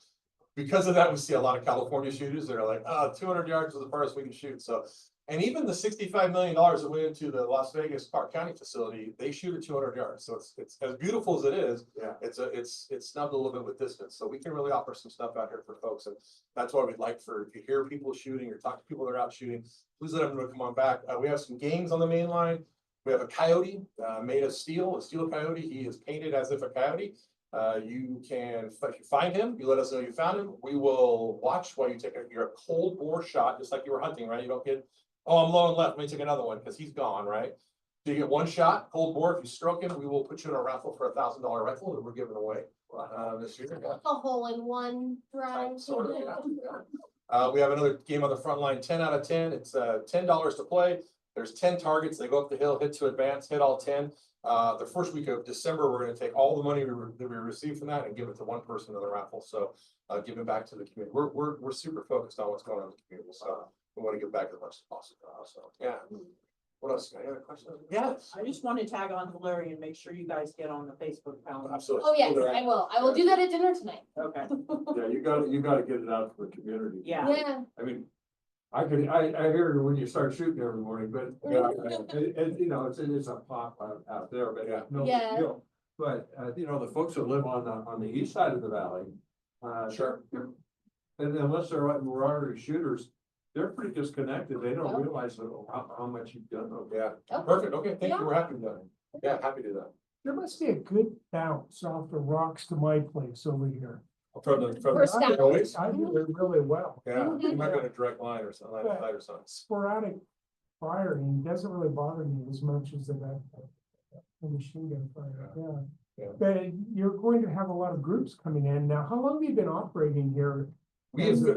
Because of that, we see a lot of California shooters that are like, 200 yards is the farthest we can shoot. So, and even the $65 million that went into the Las Vegas Park County facility, they shoot at 200 yards. So it's as beautiful as it is. Yeah. It's snubbed a little bit with distance. So we can really offer some stuff out here for folks. And that's why we'd like for, if you hear people shooting or talk to people that are out shooting, please let them know to come on back. We have some games on the main line. We have a coyote made of steel, a steel coyote. He is painted as if a coyote. You can, if you find him, you let us know you found him. We will watch while you take your cold bore shot, just like you were hunting, right? You don't get, oh, I'm low and left, let me take another one, because he's gone, right? So you get one shot, cold bore. If you stroke him, we will put you in a raffle for a $1,000 rifle that we're giving away this year. Yeah. A hole-in-one drive. Sort of, yeah. We have another game on the front line, 10 out of 10. It's $10 to play. There's 10 targets. They go up the hill, hit to advance, hit all 10. The first week of December, we're going to take all the money that we receive from that and give it to one person in the raffle. So give it back to the community. We're super focused on what's going on in the community. So we want to give back as much as possible. So yeah. What else? Any other questions? Yes. I just want to tag on to Larry and make sure you guys get on the Facebook calendar. Absolutely. Oh, yes, I will. I will do that at dinner tonight. Okay, Yeah, you gotta get it out to the community. yeah. Yeah. I mean, I hear you when you start shooting every morning, but, you know, it's a pop out there, but no big Yeah. deal. But, you know, the folks that live on the east side of the valley, sure. And unless they're like marauder shooters, they're pretty disconnected. They don't Oh. realize how much you've done. Yeah, Oh. perfect, okay, thank Yeah. you, we're happy to do that. Yeah, happy to do that. There must be a good bounce off the rocks to my place over here. From First down. always, I do it really well. yeah, you might be on a direct line or something, line of sight or something. Sporadic firing doesn't really bother me as much as the machine gun fire, yeah. Yeah. But you're going to have a lot of groups coming in. Now, how long have you been operating here?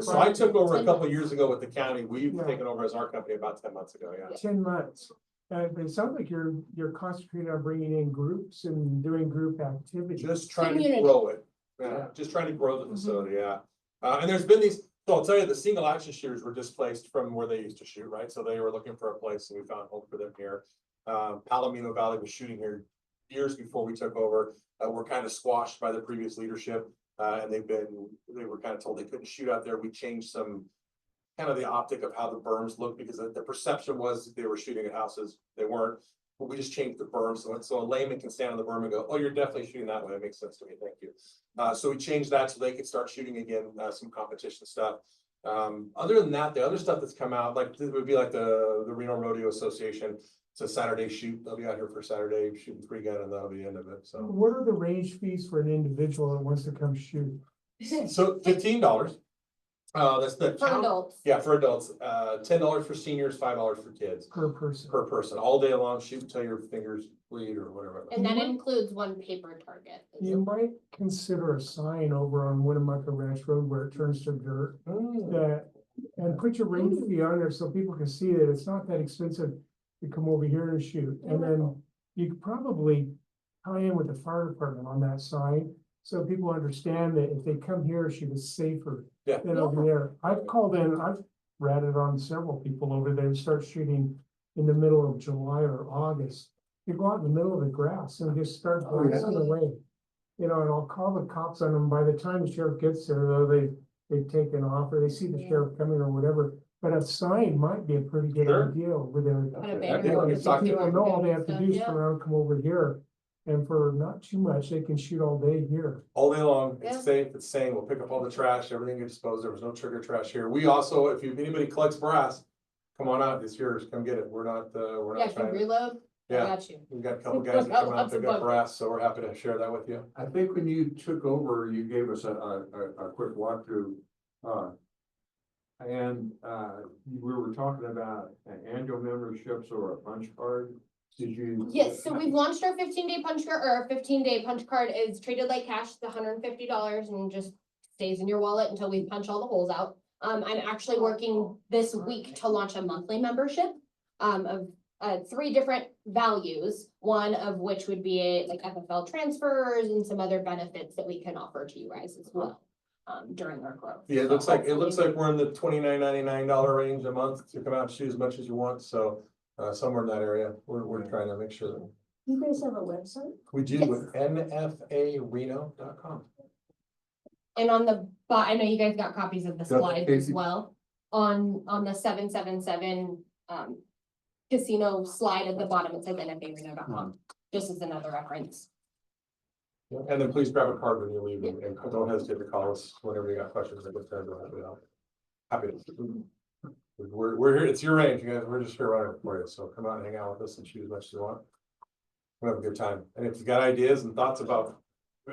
So I took over a couple of years ago with the county, we've Yeah. taken over as our company about 10 months ago, yeah. 10 months. But it sounds like you're concentrating on bringing in groups and doing group activities. Just trying to Community. grow it, yeah, just trying to grow the facility, yeah. And there's been these, so I'll tell you, the single action shooters were displaced from where they used to shoot, right? So they were looking for a place and we found home for them here. Palomino Valley was shooting here years before we took over. Were kind of squashed by the previous leadership. And they were kind of told they couldn't shoot out there. We changed some kind of the optic of how the berms looked because the perception was they were shooting at houses. They weren't, but we just changed the berm. So a layman can stand on the berm and go, oh, you're definitely shooting that way. It makes sense to me. Thank you. So we changed that so they could start shooting again, some competition stuff. Other than that, the other stuff that's come out, like it would be like the Reno Rodeo Association. It's a Saturday shoot. They'll be out here for Saturday shooting 3-gun and that'll be the end of it. So, What are the range fees for an individual that wants to come shoot? so $15. That's the For count. adults. Yeah, for adults, $10 for seniors, $5 for kids Per person? per person, all day long, shoot until your fingers bleed or whatever. And that includes one paper target. You might consider a sign over on Winnemucca Ranch Road where it turns to dirt. And put your range fee on there so people can see that it's not that expensive to come over here and shoot. And then you could probably tie in with the fire department on that sign. So people understand that if they come here, shoot is safer Yeah. than over there. I've called in, I've ratted on several people over there and start shooting in the middle of July or August. You go out in the middle of the grass and just start blasting away. You know, and I'll call the cops on them. By the time the sheriff gets there, though, they've taken off or they see the sheriff coming or whatever. But a sign might be a pretty good Sure. idea over there. Put a Okay, banner I think over we the can talk to People QR know all code they and have to stuff, do is yeah. come around, come over here. And for not too much, they can shoot all day here. All day long, Yeah. it's safe, it's sane, we'll pick up all the trash, everything gets disposed, there was no trigger trash here. We also, if anybody collects brass, come on out, it's yours, come get it, we're not Yeah, if you trying to. reload, I Yeah, got you. we've got a couple guys that come out, Lots of pick up buckets. brass, so we're happy to share that with you. I think when you took over, you gave us a quick walkthrough. And we were talking about annual memberships or a punch card. Did you? Yes, so we've launched our 15-day punch card, or our 15-day punch card is treated like cash, it's $150 and just stays in your wallet until we punch all the holes out. I'm actually working this week to launch a monthly membership of 3 different values, one of which would be like FFL transfers and some other benefits that we can offer to you guys as well during our growth. Yeah, it looks So like hopefully- we're in the $29.99 range a month to come out and shoot as much as you want, so somewhere in that area, we're trying to make sure that You guys have a website? we do Yes. with nfareno.com. And on the, I know you guys got copies of the Got slides as Casey. well. On the 777 casino slide at the bottom, it says nfareno.com, just as another reference. And then please grab a card when you leave and don't hesitate to call us whenever you got questions. Happy to. We're here, it's your range, you guys, we're just here running for you, so come out and hang out with us and shoot as much as you want. We'll have a good time, and if you got ideas and thoughts about,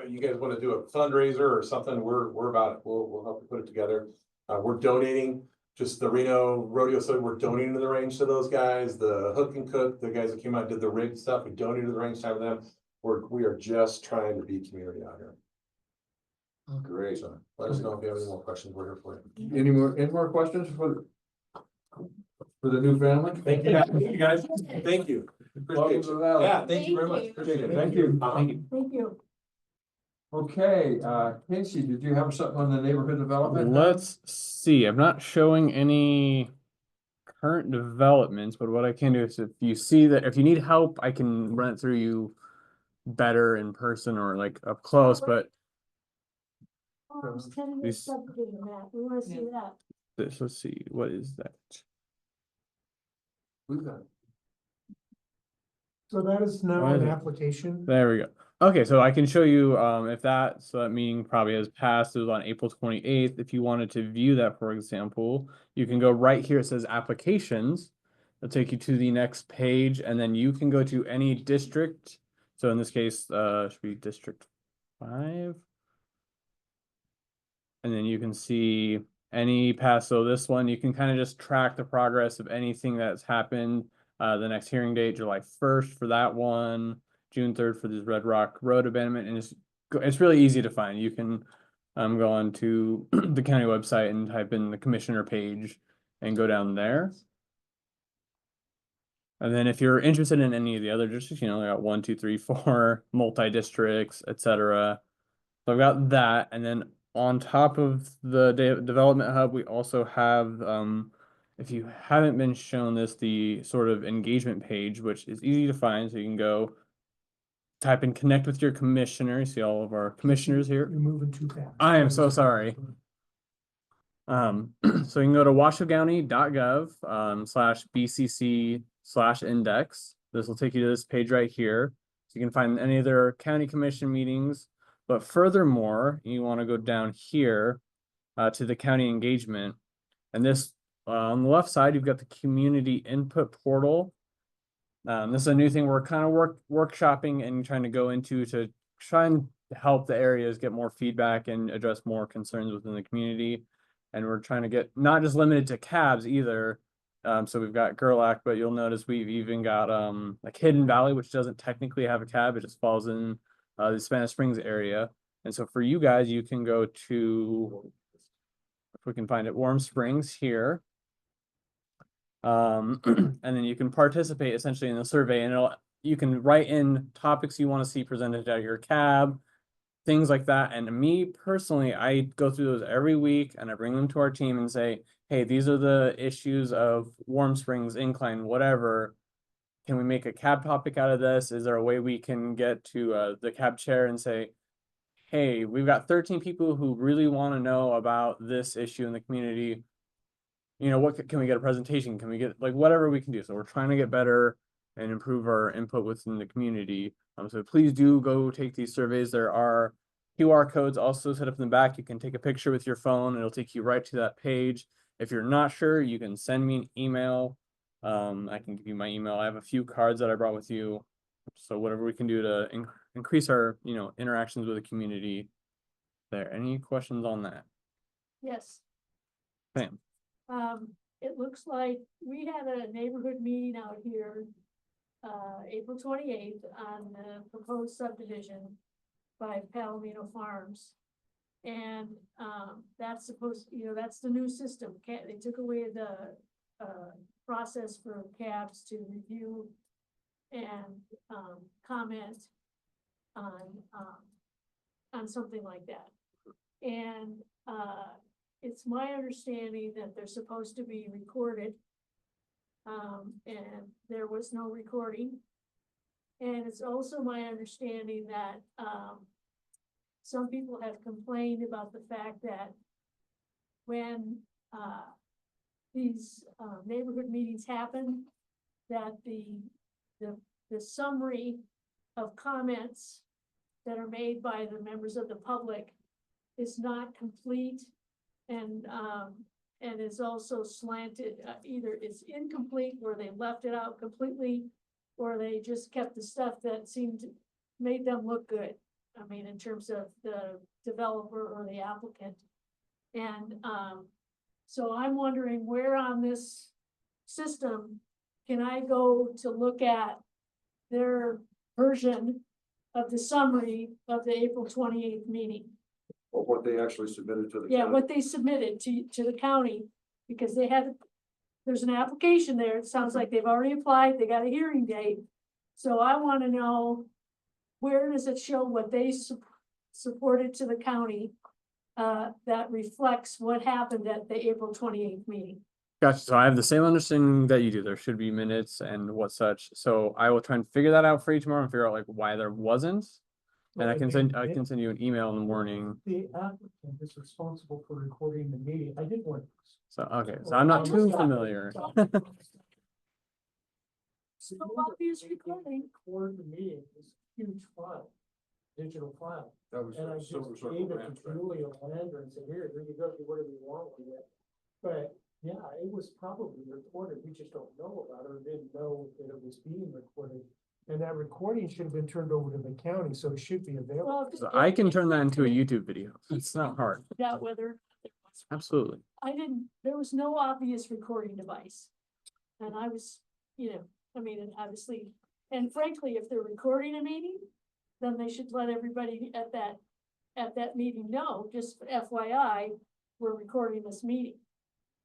you guys wanna do a fundraiser or something, we're about it, we'll help you put it together. We're donating, just the Reno Rodeo, so we're donating to the range to those guys, the hook and cook, the guys that came out and did the rig stuff, we donated to the range time to them. We are just trying to be community out here. Great. So let us know if you have any more questions, we're here for you. Any more questions for the new family? Thank you. Thank you, guys. Thank you. Welcome Appreciate to you. the valley. Yeah, thank you very much. Thank you. Appreciate it. Thank you. Thank you. Thank you. Okay, Casey, did you have something on the neighborhood development? Let's see, I'm not showing any current developments, but what I can do is if you see that, if you need help, I can run it through you better in person or like up close, but Oh, it's 10 These- subdivision map. We wanna see that. this, let's see, what is that? So that is now Why is an it- application. There we go. Okay, so I can show you, if so that meeting probably has passed, it was on April 28th. If you wanted to view that, for example, you can go right here, it says applications. It'll take you to the next page, and then you can go to any district. So in this case, should be District 5. And then you can see any past, so this one, you can kind of just track the progress of anything that's happened. The next hearing date, July 1st for that one, June 3rd for this Red Rock Road abandonment, and it's really easy to find. You can go on to the county website and type in the commissioner page and go down there. And then if you're interested in any of the other districts, you know, I got 1, 2, 3, 4 multi-districts, etc. So I've got that, and then on top of the development hub, we also have, if you haven't been shown this, the sort of engagement page, which is easy to find. So you can go type in connect with your commissioner. You see all of our commissioners here. You're moving too fast. I am so sorry. So you can go to washoecounty.gov /BCC/index. This will take you to this page right here. So you can find any of their county commission meetings. But furthermore, you want to go down here to the county engagement. And this, on the left side, you've got the community input portal. This is a new thing we're kind of workshopping and trying to go into to try and help the areas get more feedback and address more concerns within the community. And we're trying to get not just limited to cabs either. So we've got Gerlach, but you'll notice we've even got like Hidden Valley, which doesn't technically have a cab, it just falls in the Spanish Springs area. And so for you guys, you can go to, if we can find it, Warm Springs here. And then you can participate essentially in the survey, and you can write in topics you want to see presented at your cab, things like that. And me personally, I go through those every week and I bring them to our team and say, hey, these are the issues of Warm Springs, Incline, whatever. Can we make a cab topic out of this? Is there a way we can get to the cab chair and say, hey, we've got 13 people who really want to know about this issue in the community. You know, what can we get a presentation? Can we get like whatever we can do? So we're trying to get better and improve our input within the community. So please do go take these surveys. There are QR codes also set up in the back. You can take a picture with your phone. It'll take you right to that page. If you're not sure, you can send me an email. I can give you my email. I have a few cards that I brought with you. So whatever we can do to increase our, you know, interactions with the community there. Any questions on that? Yes. Pam. It looks like we had a neighborhood meeting out here, April 28th on the proposed subdivision by Palomino Farms. And, that's supposed, you know, that's the new system. They took away the, process for cabs to review and, comment on something like that. And, it's my understanding that they're supposed to be recorded. And there was no recording. And it's also my understanding that, some people have complained about the fact that when, these, neighborhood meetings happen, that the summary of comments that are made by the members of the public is not complete. And is also slanted, either it's incomplete where they left it out completely, or they just kept the stuff that made them look good. I mean, in terms of the developer or the applicant. And, so I'm wondering where on this system can I go to look at their version of the summary of the April 28th meeting? Or what they actually submitted to the Yeah, county. what they submitted to the county, because there's an application there. It sounds like they've already applied, they got a hearing date. So I want to know, where does it show what they supported to the county that reflects what happened at the April 28th meeting? Gotcha. So I have the same understanding that you do. There should be minutes and what such. So I will try and figure that out for you tomorrow and figure out like why there wasn't. And I can send you an email in the morning. The applicant is responsible for recording the meeting. I did one. So, okay, so I'm not too familiar. So obvious recording. Record the meeting, this huge file, digital file. That was And I a just silver circle gave it grant, to right? Julia Lander and said, here you go, do whatever you want with it. But yeah, it was probably recorded, we just don't know about it, or didn't know that it was being recorded. And that recording should have been turned over to the county, so it should be available. Well, So I can turn that into a YouTube video. It's not hard. Yeah, whether. Absolutely. There was no obvious recording device. And I was, I mean, and obviously, and frankly, if they're recording a meeting, then they should let everybody at that meeting know, just FYI, we're recording this meeting.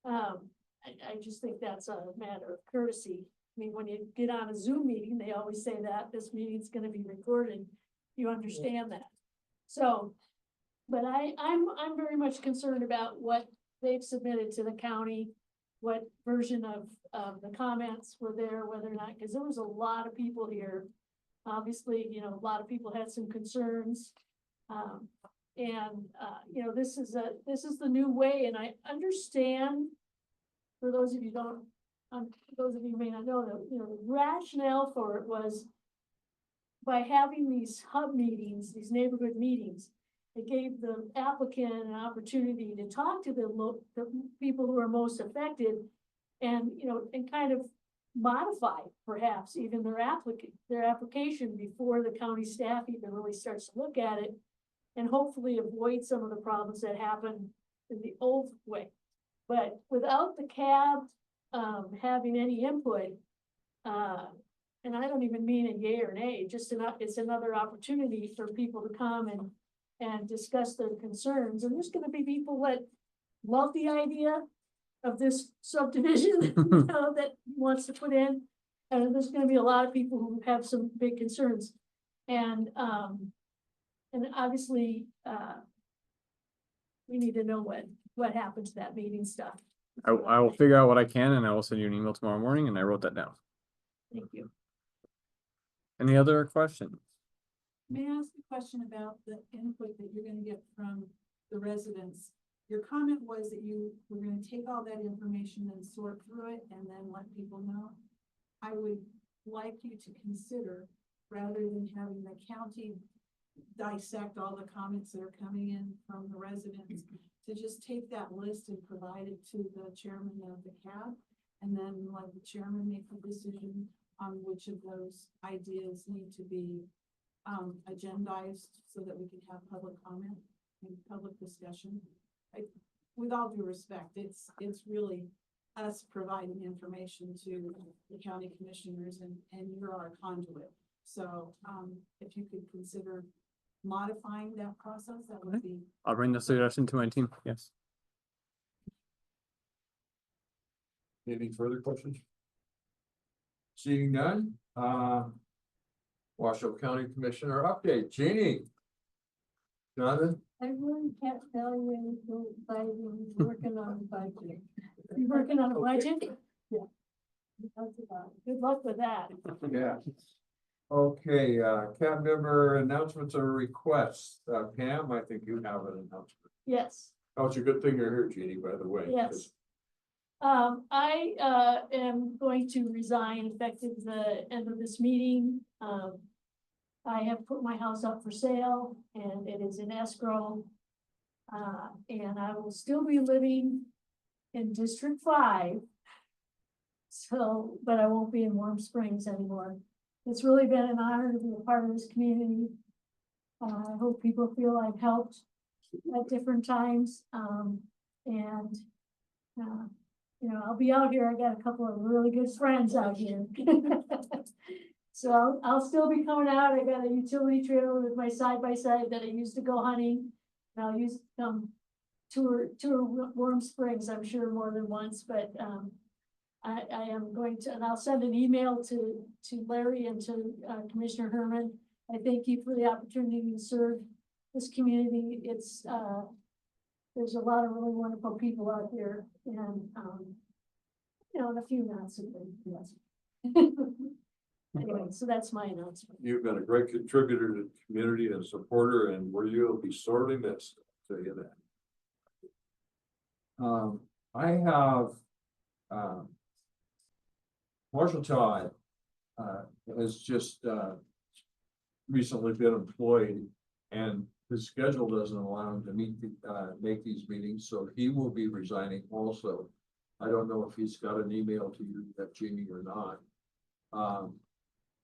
I just think that's a matter of courtesy. I mean, when you get on a Zoom meeting, they always say that this meeting's gonna be recorded. You understand that. So, but I'm very much concerned about what they've submitted to the county, what version of the comments were there, whether or not, because there was a lot of people here. Obviously, a lot of people had some concerns. This is the new way, and I understand, for those of you who may not know, that, the rationale for it was by having these hub meetings, these neighborhood meetings, it gave the applicant an opportunity to talk to the people who are most affected and, and kind of modify perhaps even their application before the county staff even really starts to look at it, and hopefully avoid some of the problems that happened in the old way. But without the CAB having any input, and I don't even mean a yay or nay, it's another opportunity for people to come and discuss their concerns. And there's gonna be people that love the idea of this subdivision, that wants to put in. And there's gonna be a lot of people who have some big concerns. And obviously, we need to know what happened to that meeting stuff. I will figure out what I can and I will send you an email tomorrow morning, and I wrote that down. Thank you. Any other questions? May I ask a question about the input that you're gonna get from the residents? Your comment was that you were gonna take all that information and sort through it and then let people know. I would like you to consider, rather than having the county dissect all the comments that are coming in from the residents, to just take that list and provide it to the chairman of the CAB, and then let the chairman make the decision on which of those ideas need to be agendized so that we can have public comment and public discussion. With all due respect, it's really us providing information to the county commissioners, and you're our conduit. So if you could consider modifying that process, that would be. I'll bring the suggestion to my team. Yes. Any further questions? Seeing none, Washoe County Commissioner update, Jeannie. Jonathan? I really can't tell you anything, but I'm working on the budget. You working on a budget? Yeah. That's about it. Good luck with that. Yeah. Okay, CAB member announcements or requests. Pam, I think you have an announcement. Yes. Oh, it's a good thing you're here, Jeannie, by the way. Yes. I am going to resign effective the end of this meeting. I have put my house up for sale and it is in escrow. And I will still be living in District 5. So, but I won't be in Warm Springs anymore. It's really been an honor to be a part of this community. I hope people feel I've helped at different times. I'll be out here. I got a couple of really good friends out here. So I'll still be coming out. I got a utility trailer with my side-by-side that I used to go hunting. And I'll use tour Warm Springs, I'm sure more than once, but I am going to, and I'll send an email to Larry and to Commissioner Herman. I thank you for the opportunity to serve this community. It's there's a lot of really wonderful people out here, and and a few not so good. Yes. Anyway, so that's my announcement. You've been a great contributor to the community and supporter, and where you'll be sorely missed, I'll tell you that. I have, Marshall Todd, has just, recently been employed, and his schedule doesn't allow him to make these meetings, so he will be resigning also. I don't know if he's got an email to you, that Jeannie, or not.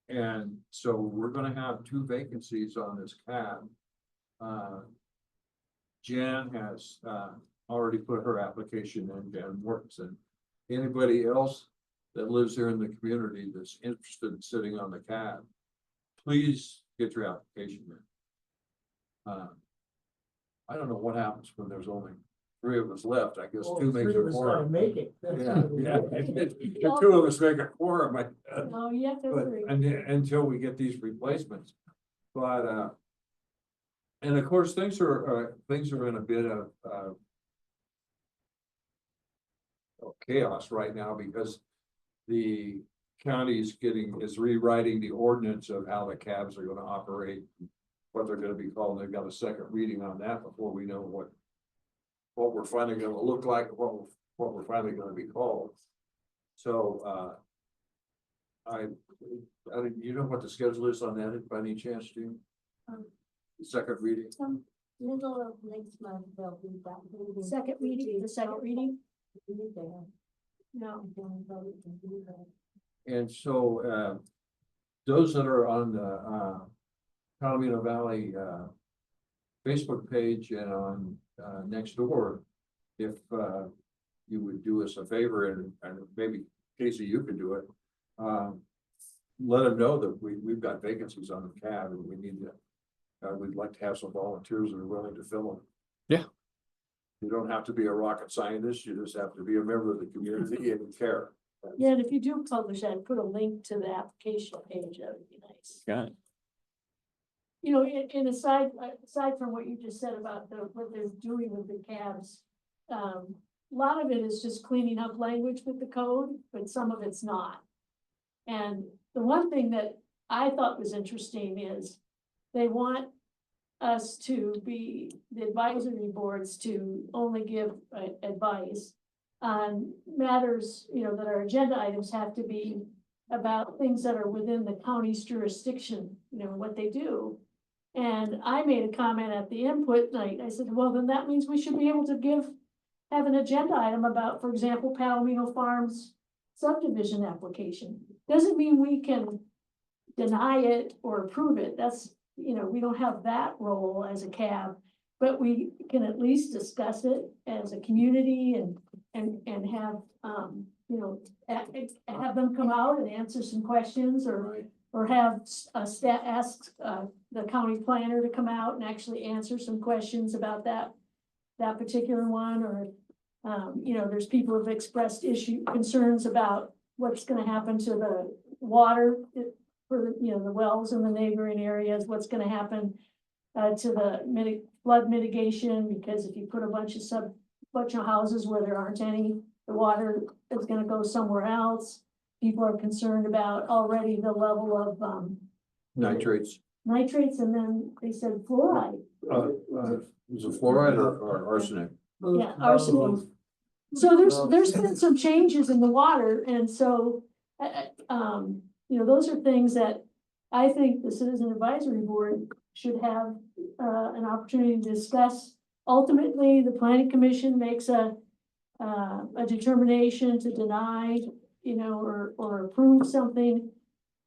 And so we're gonna have 2 vacancies on this cab. Jan has, already put her application in, Jan Mortensen. Anybody else that lives here in the community that's interested in sitting on the cab, please get your application in. I don't know what happens when there's only 3 of us left. I guess 2 makes a quorum. Make it. Yeah, yeah. The 2 of us make a quorum, No, you have to but agree. until we get these replacements. But, and of course, things are in a bit of chaos right now, because the county is rewriting the ordinance of how the cabs are gonna operate, what they're gonna be called. They've got a second reading on that before we know what we're finally gonna look like, what we're finally gonna be called. So, you know what the schedule is on that by any chance, June? The second reading? Middle of next month, they'll be back. Second reading, the second reading? No. And so, those that are on the, Palomino Valley, Facebook page and on, next door, if, you would do us a favor, and maybe Casey, you could do it. Let them know that we've got vacancies on the cab, and we need to, we'd like to have some volunteers that are willing to fill them. Yeah. You don't have to be a rocket scientist, you just have to be a member of the community and care. Yeah, and if you do publish that, put a link to the application page, that would be nice. Got it. You know, and aside from what you just said about what they're doing with the cabs, a lot of it is just cleaning up language with the code, but some of it's not. And the one thing that I thought was interesting is they want us to be, the advisory boards to only give advice on matters, you know, that our agenda items have to be about things that are within the county's jurisdiction, you know, what they do. And I made a comment at the input night. I said, well, then that means we should be able to have an agenda item about, for example, Palomino Farms subdivision application. Doesn't mean we can deny it or approve it. That's, you know, we don't have that role as a CAB, but we can at least discuss it as a community and have, you know, have them come out and answer some questions, or have a staff ask the county planner to come out and actually answer some questions about that particular one, or you know, there's people who've expressed concerns about what's gonna happen to the water for, you know, the wells in the neighboring areas, what's gonna happen to the flood mitigation, because if you put a bunch of houses where there aren't any, the water is gonna go somewhere else. People are concerned about already the level of Nitrates. and then they said fluoride. Was it fluoride or arsenic? Yeah, arsenic. So there's been some changes in the water, and so, you know, those are things that I think the Citizen Advisory Board should have an opportunity to discuss. Ultimately, the Planning Commission makes a determination to deny, you know, or approve something.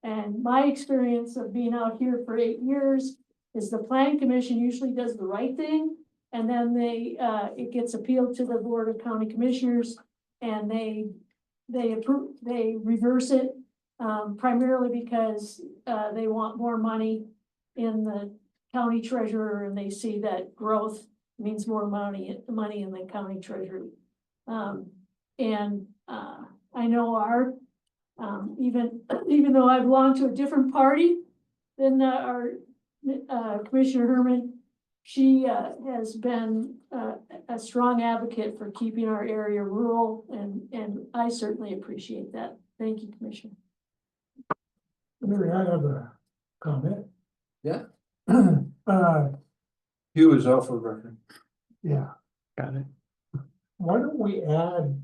And my experience of being out here for 8 years is the Planning Commission usually does the right thing. And then it gets appealed to the Board of County Commissioners, and they reverse it, primarily because they want more money in the county treasurer, and they see that growth means more money in the county treasury. I know even though I belong to a different party than our Commissioner Herman, she has been a strong advocate for keeping our area rural, and I certainly appreciate that. Thank you, Commissioner. Maybe I have a comment. Yeah. Uh, Hugh is off the record. yeah, Got it. why don't we add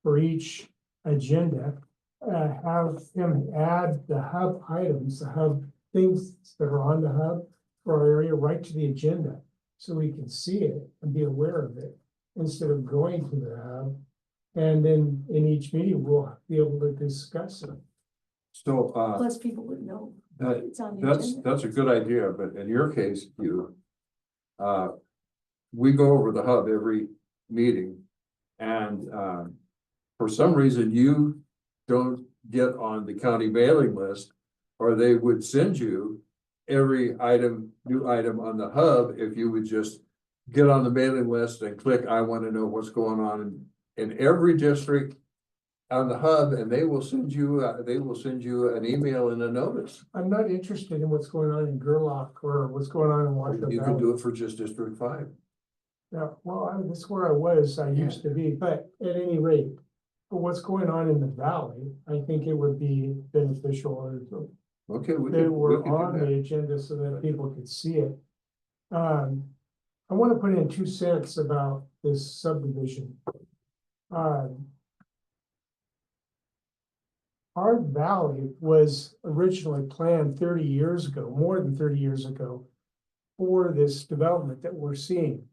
for each agenda, have him add the hub items, the hub things that are on the hub for our area right to the agenda, so we can see it and be aware of it, instead of going to the hub. And then in each meeting, we'll be able to discuss it. So, Plus people would know that, it's on the agenda. that's a good idea, but in your case, you. We go over the hub every meeting. And, for some reason, you don't get on the county mailing list. Or they would send you every new item on the hub, if you would just get on the mailing list and click, I want to know what's going on in every district. On the hub, and they will send you an email and a notice. I'm not interested in what's going on in Gerlach or what's going on in Washoe You can County. do it for just District 5. Yeah, well, that's where I used to be, but at any rate, for what's going on in the valley, I think it would be beneficial Okay, we if they can were do on that. the agenda so that people could see it. I want to put in 2 cents about this subdivision. Our valley was originally planned 30 years ago, more than 30 years ago, for this development that we're seeing.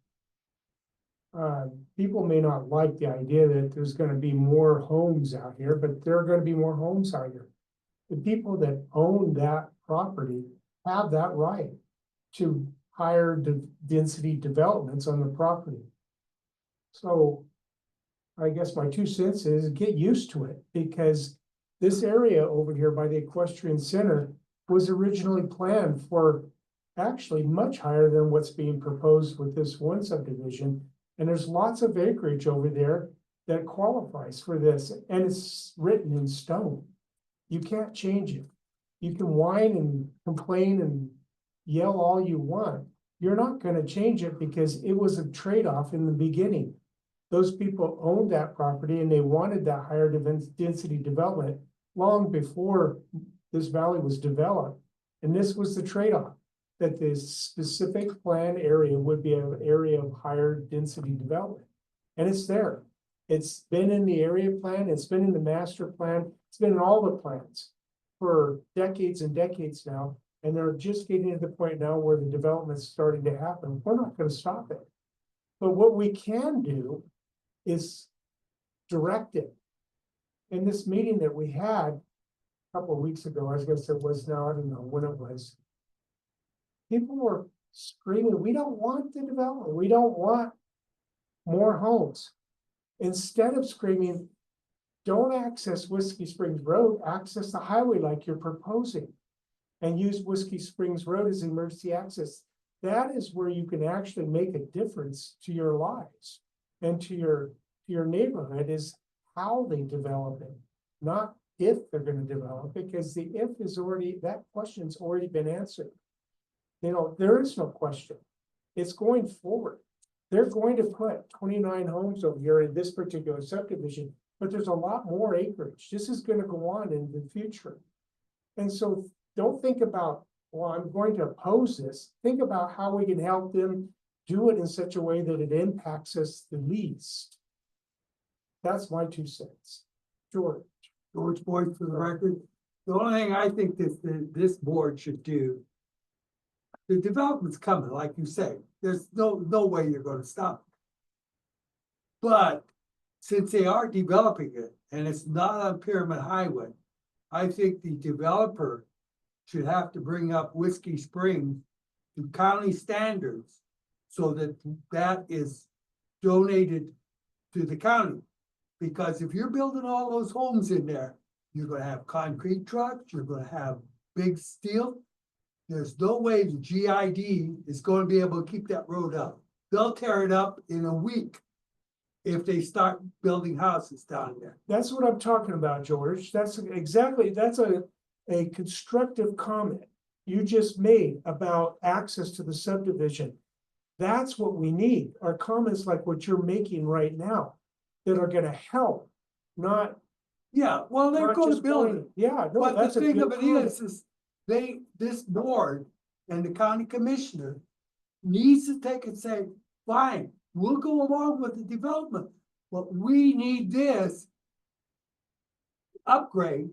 People may not like the idea that there's gonna be more homes out here, but there are gonna be more homes out here. The people that own that property have that right to higher density developments on the property. So I guess my 2 cents is get used to it, because this area over here by the equestrian center was originally planned for actually much higher than what's being proposed with this one subdivision. And there's lots of acreage over there that qualifies for this, and it's written in stone. You can't change it. You can whine and complain and yell all you want. You're not gonna change it because it was a trade-off in the beginning. Those people owned that property and they wanted that higher density development long before this valley was developed. And this was the trade-off, that this specific plan area would be an area of higher density development. And it's there. It's been in the area plan, it's been in the master plan, it's been in all the plans for decades and decades now. And they're just getting to the point now where the development's starting to happen. We're not gonna stop it. But what we can do is direct it. In this meeting that we had a couple of weeks ago, I guess it was now, I don't know when it was. People were screaming, we don't want the development, we don't want more homes. Instead of screaming, don't access Whiskey Springs Road, access the highway like you're proposing. And use Whiskey Springs Road as emergency access. That is where you can actually make a difference to your lives and to your neighborhood, is how they develop it, not if they're gonna develop, because the if is already, that question's already been answered. You know, there is no question. It's going forward. They're going to put 29 homes over here in this particular subdivision, but there's a lot more acreage. This is gonna go on in the future. And so don't think about, well, I'm going to oppose this. Think about how we can help them do it in such a way that it impacts us the least. That's my 2 cents. George. George Boyd for the record. The only thing I think this board should do, the development's coming, like you say, there's no way you're gonna stop it. But since they are developing it and it's not on Pyramid Highway, I think the developer should have to bring up Whiskey Springs to county standards so that that is donated to the county. Because if you're building all those homes in there, you're gonna have concrete trucks, you're gonna have big steel. There's no way the GID is gonna be able to keep that road up. They'll tear it up in a week if they start building houses down there. That's what I'm talking about, George. That's a constructive comment you just made about access to the subdivision. That's what we need, are comments like what you're making right now that are gonna help, not Yeah, well, they're Not gonna just build buying it. Yeah, no, But the that's a thing good of it comment. is this board and the county commissioner needs to take and say, fine, we'll go along with the development, but we need this upgrade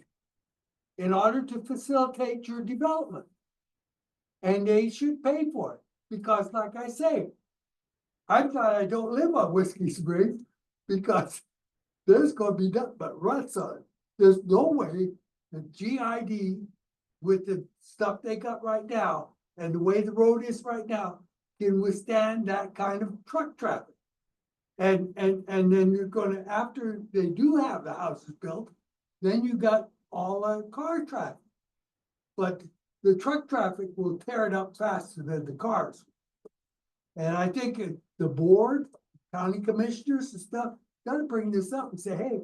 in order to facilitate your development. And they should pay for it, because like I say, I'm glad I don't live on Whiskey Springs, because there's gonna be nothing but ruts on it. There's no way the GID with the stuff they got right now and the way the road is right now can withstand that kind of truck traffic. And then you're gonna, after they do have the houses built, then you got all the car traffic. But the truck traffic will tear it up faster than the cars. And I think the board, county commissioners and stuff, gotta bring this up and say, hey,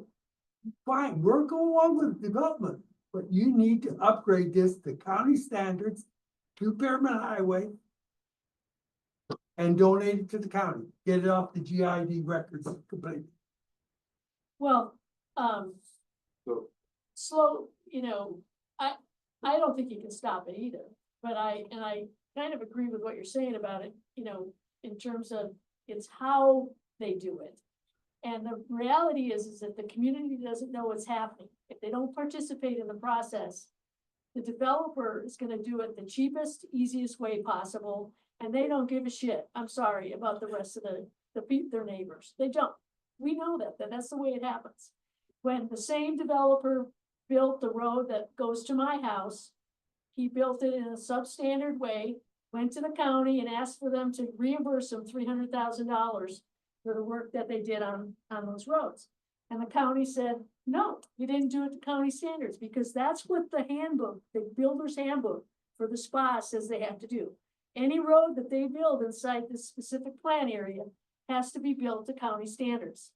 fine, we're going along with development, but you need to upgrade this to county standards, to Pearman Highway, and donate it to the county, get it off the GID records completely. Well, So- slow, I don't think you can stop it either, but I kind of agree with what you're saying about it, in terms of it's how they do it. And the reality is that the community doesn't know what's happening. If they don't participate in the process, the developer is gonna do it the cheapest, easiest way possible, and they don't give a shit, I'm sorry, about the rest of their neighbors. They don't. We know that's the way it happens. When the same developer built the road that goes to my house, he built it in a substandard way, went to the county and asked for them to reimburse him $300,000 for the work that they did on those roads. And the county said, no, you didn't do it to county standards, because that's what the handbook, the builder's handbook for the spa says they have to do. Any road that they build inside this specific plan area has to be built to county standards.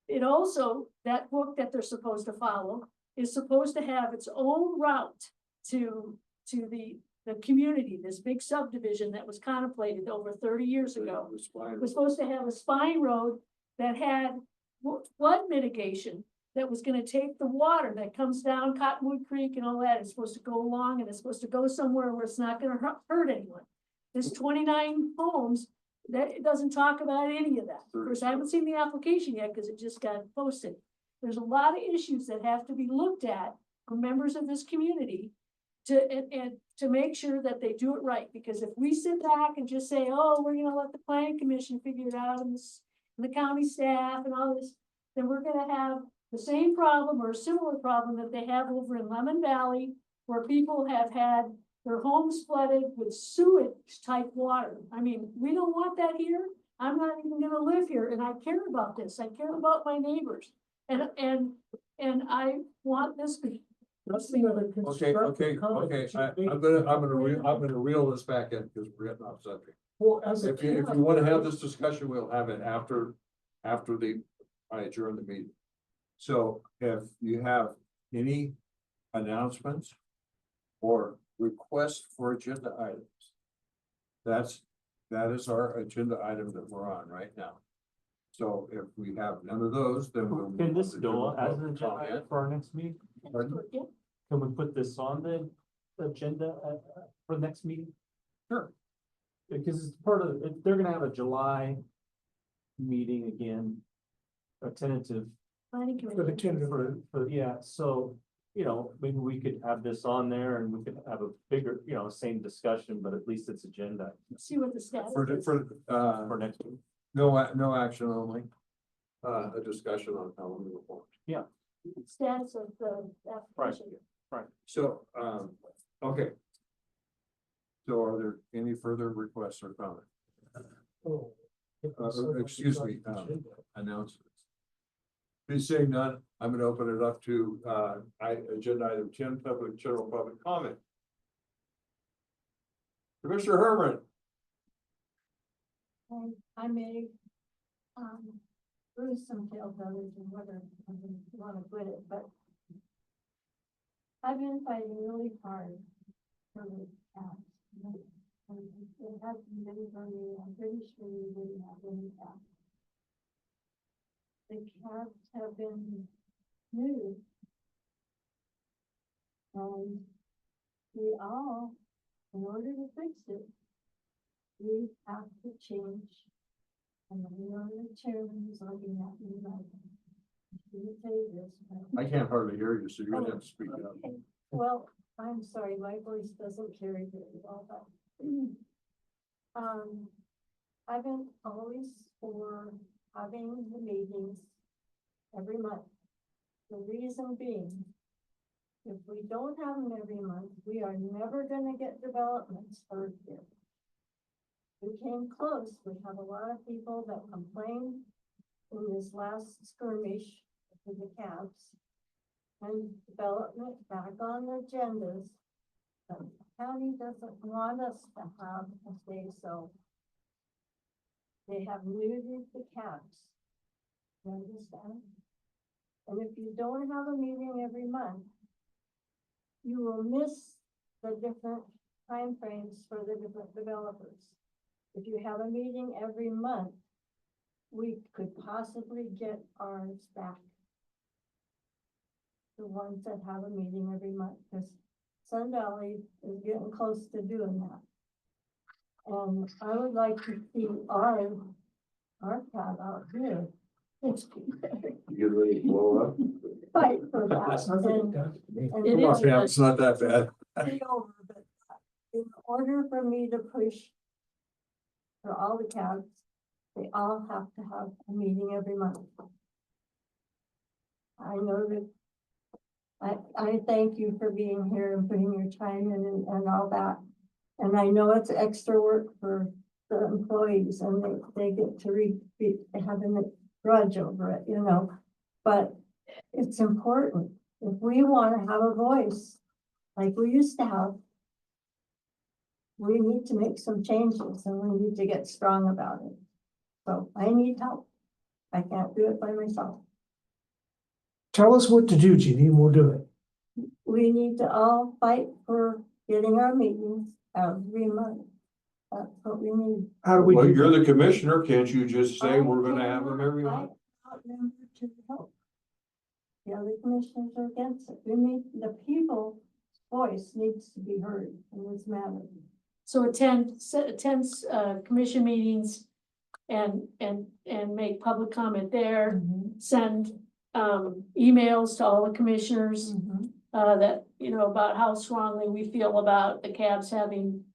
It also, that book that they're supposed to follow is supposed to have its own route to the community, this big subdivision that was contemplated over 30 years ago. It was supposed to have a spine road that had flood mitigation, that was gonna take the water that comes down Cottonwood Creek and all that. It's supposed to go along, and it's supposed to go somewhere where it's not gonna hurt anyone. There's 29 homes that it doesn't talk about any of that. Of course, I haven't seen the application yet because it just got posted. There's a lot of issues that have to be looked at for members of this community to make sure that they do it right. Because if we sit back and just say, oh, we're gonna let the planning commission figure it out, and the county staff and all this, then we're gonna have the same problem or a similar problem that they have over in Lemon Valley, where people have had their homes flooded with sewage type water. I mean, we don't want that here. I'm not even gonna live here, and I care about this. I care about my neighbors. And I want this to be. Okay, I'm gonna reel this back in because we're getting off subject. Well, as a. If you wanna have this discussion, we'll have it after I adjourn the meeting. So if you have any announcements or requests for agenda items, that is our agenda item that we're on right now. So if we have none of those, then we'll. Can this go as an agenda item for our next meeting? Pardon? Can we put this on the agenda for the next meeting? Sure. Because it's part of, they're gonna have a July meeting again, a tentative. Planning For the commission. tentative. Yeah, so, maybe we could have this on there and we could have a bigger, same discussion, but at least it's agenda See what the status is. for next week. No action only. A discussion on how we move forward. Status of the application. So, okay. So are there any further requests or comments? Excuse me, announcements. Please saying none, I'm gonna open it up to, agenda item 10, general public comment. Commissioner Herman. I may, lose some tail feathers and whether I want to quit it, but I've been fighting really hard for the past. It hasn't been for me. I'm pretty sure you wouldn't have any past. The cabs have been moved And we all, in order to fix it, we have to change. And I know the chairman is looking at me like, I shouldn't say this, but. I can't hardly hear you, so you're gonna have to speak up. Okay. Well, I'm sorry, my voice doesn't carry very well, but. I've been always for having the meetings every month. The reason being, if we don't have them every month, we are never gonna get developments heard here. We came close, we have a lot of people that complained in this last skirmish with the cabs. And development back on the agendas. But the county doesn't want us to have a say so. They have neutered the cabs. You understand? And if you don't have a meeting every month, you will miss the different timeframes for the different developers. If you have a meeting every month, we could possibly get ours back. The ones that have a meeting every month, because Sun Valley is getting close to doing that. And I would like to see our cab out here. You get ready to blow up? Fight for that. Sounds like And- it does to me. and Come on, it Pam, is it's not that bad. pretty over, but in order for me to push for all the cabs, they all have to have a meeting every month. I know that I thank you for being here and putting your time in and all that. And I know it's extra work for the employees and they get to be having a grudge over it, you know. But it's important. If we want to have a voice like we used to have, we need to make some changes and we need to get strong about it. So I need help. I can't do it by myself. Tell us what to do, Jeannie, and we'll do it. We need to all fight for getting our meetings every month. That's what we need. How do we Well, do you're that? the commissioner, can't you just say we're gonna have them every I month? outnumber to help. The other commissioners are against it. We need, the people's voice needs to be heard in this matter. So attend commission meetings and make public comment there, send emails to all the commissioners. That, you know, about how strongly we feel about the cabs having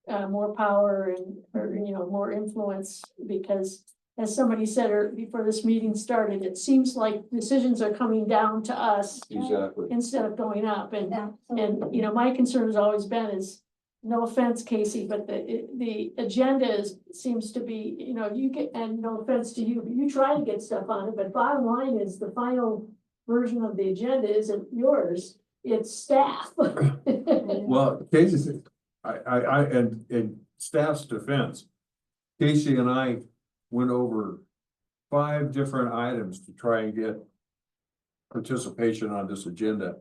more power or, you know, more influence, because as somebody said before this meeting started, it seems like decisions are coming down to us Exactly. instead of going up. And, you know, my concern has always been is, no offense, Casey, but the agenda seems to be, you know, you get, and no offense to you, but you try to get stuff on it, but bottom line is the final version of the agenda isn't yours, it's staff. Well, Casey, and in staff's defense, Casey and I went over 5 different items to try and get participation on this agenda.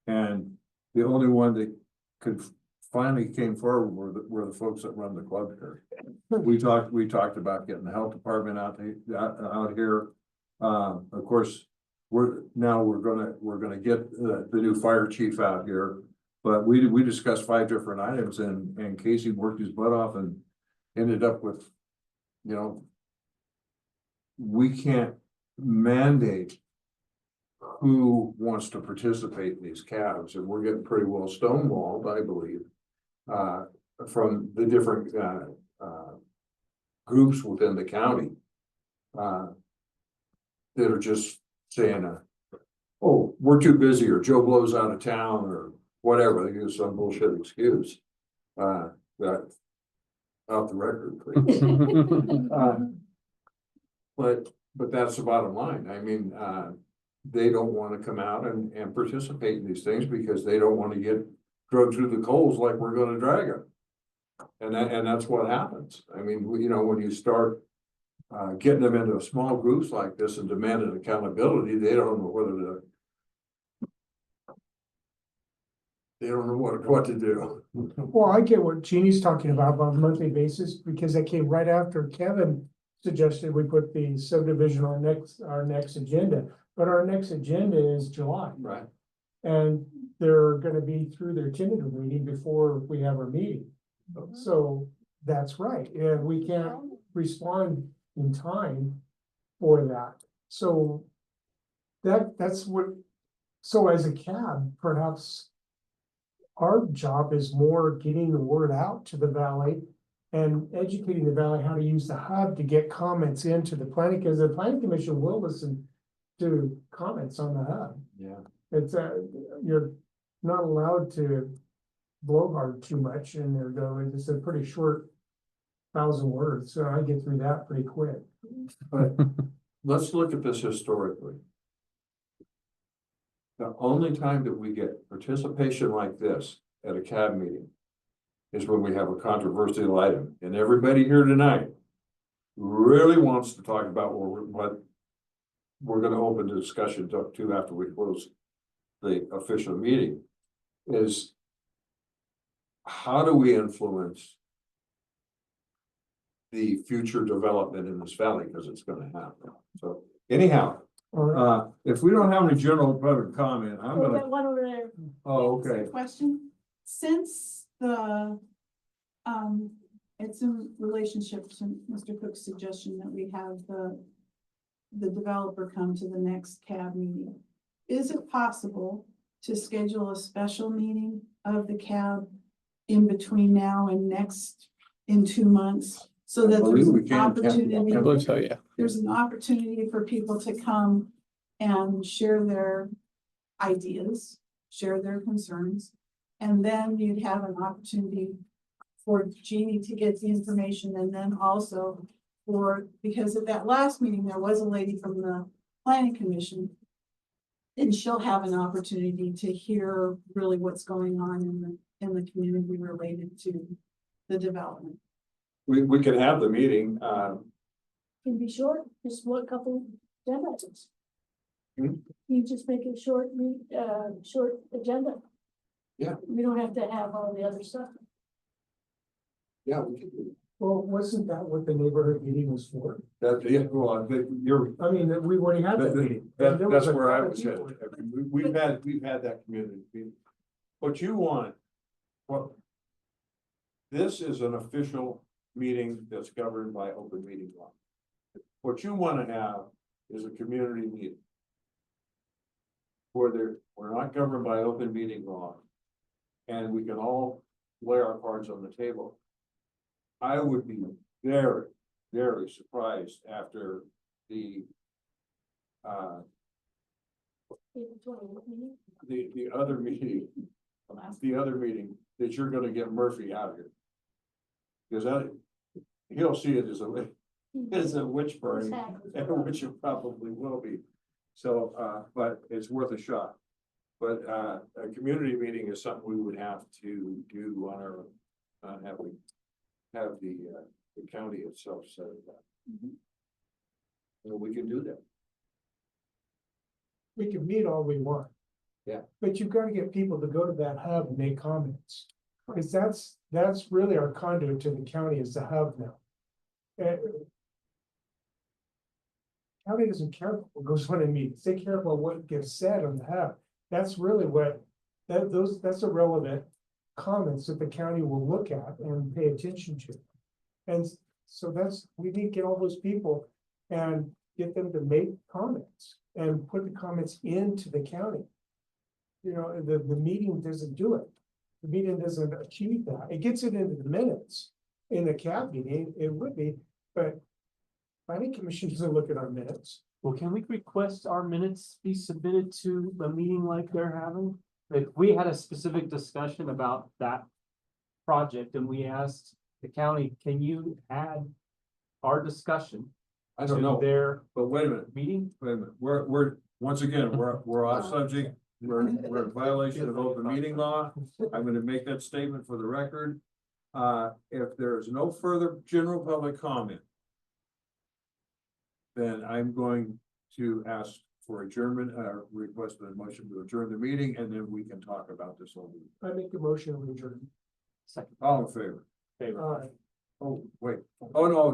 And the only one that could finally came forward were the folks that run the club here. We talked about getting the health department out here. Of course, we're gonna get the new fire chief out here. But we discussed 5 different items and Casey worked his butt off and ended up with, you know, we can't mandate who wants to participate in these cabs, and we're getting pretty well stonewalled, I believe, from the different groups within the county that are just saying, oh, we're too busy, or Joe Blow's out of town, or whatever. They use some bullshit excuse. That off the record, please. But that's the bottom line. I mean, they don't want to come out and participate in these things because they don't want to get drugged through the coals like we're going to drag them. And that's what happens. I mean, you know, when you start getting them into small groups like this and demanding accountability, they don't know what to do. Well, I get what Jeannie's talking about on a monthly basis, because that came right after Kevin suggested we put the subdivision on our next agenda, but our next agenda is July. Right. And they're gonna be through their tentative meeting before we have our meeting. So that's right, and we can't respond in time for that. So that's what, so as a cab, perhaps our job is more getting the word out to the valley and educating the valley how to use the hub to get comments into the planning, because the planning commission will listen to comments on the hub. Yeah. It's you're not allowed to blowhard too much in there though. It's a pretty short 1,000 words, so I get through that pretty quick. But let's look at this historically. The only time that we get participation like this at a CAB meeting is when we have a controversial item, and everybody here tonight really wants to talk about what we're gonna open the discussion to after we close the official meeting, is how do we influence the future development in this valley, because it's gonna happen. So anyhow, if we don't have any general public comment, I'm We gonna, got one over there. oh, okay. Question, since the, it's in relationship to Mr. Cook's suggestion that we have the developer come to the next CAB meeting. Is it possible to schedule a special meeting of the CAB in between now and in 2 months? So that there's an opportunity. I believe so, yeah. There's an opportunity for people to come and share their ideas, share their concerns. And then you'd have an opportunity for Jeannie to get the information, and then also because at that last meeting, there was a lady from the planning commission. And she'll have an opportunity to hear really what's going on in the community related to the development. We could have the meeting, Can be short, just one couple agenda items. Hmm? You just make it short, short agenda. Yeah. We don't have to have all the other stuff. yeah, we could do Well, wasn't that what the neighborhood meeting was for? that. Yeah, well, you're, I mean, we already had that meeting. And there was that's a where I couple was people. headed. We've had that community meeting. What you want, this is an official meeting that's governed by open meeting law. What you want to have is a community meeting, where we're not governed by open meeting law, and we can all lay our cards on the table. I would be very, very surprised after the the other meeting, that you're gonna get Murphy out of here. Because he'll see it as a witch burning, which it probably will be. So, but it's worth a shot. But, a community meeting is something we would have to do on our, have the county itself set it up. And we can do that. We can meet all we want. Yeah. But you've got to get people to go to that hub and make comments. Because that's really our conduit to the county, is the hub now. County doesn't care what goes on in meetings, they care about what gets said on the hub. That's really what, that's a relevant comments that the county will look at and pay attention to. And so we need to get all those people and get them to make comments and put the comments into the county. You know, the meeting doesn't do it. The meeting doesn't achieve that. It gets it into the minutes. In the CAB meeting, it would be, but planning commission doesn't look at our minutes. Well, can we request our minutes be submitted to a meeting like they're having? If we had a specific discussion about that project and we asked the county, can you add our discussion I don't to know, their but wait a minute, meeting? we're, once again, we're off subject. We're in violation of open meeting law. I'm gonna make that statement for the record. If there's no further general public comment, then I'm going to ask for adjournment, request a motion to adjourn the meeting, and then we can talk about this all. I make a motion to adjourn. Second. All in favor? Favor. All right. Oh, wait, oh, no,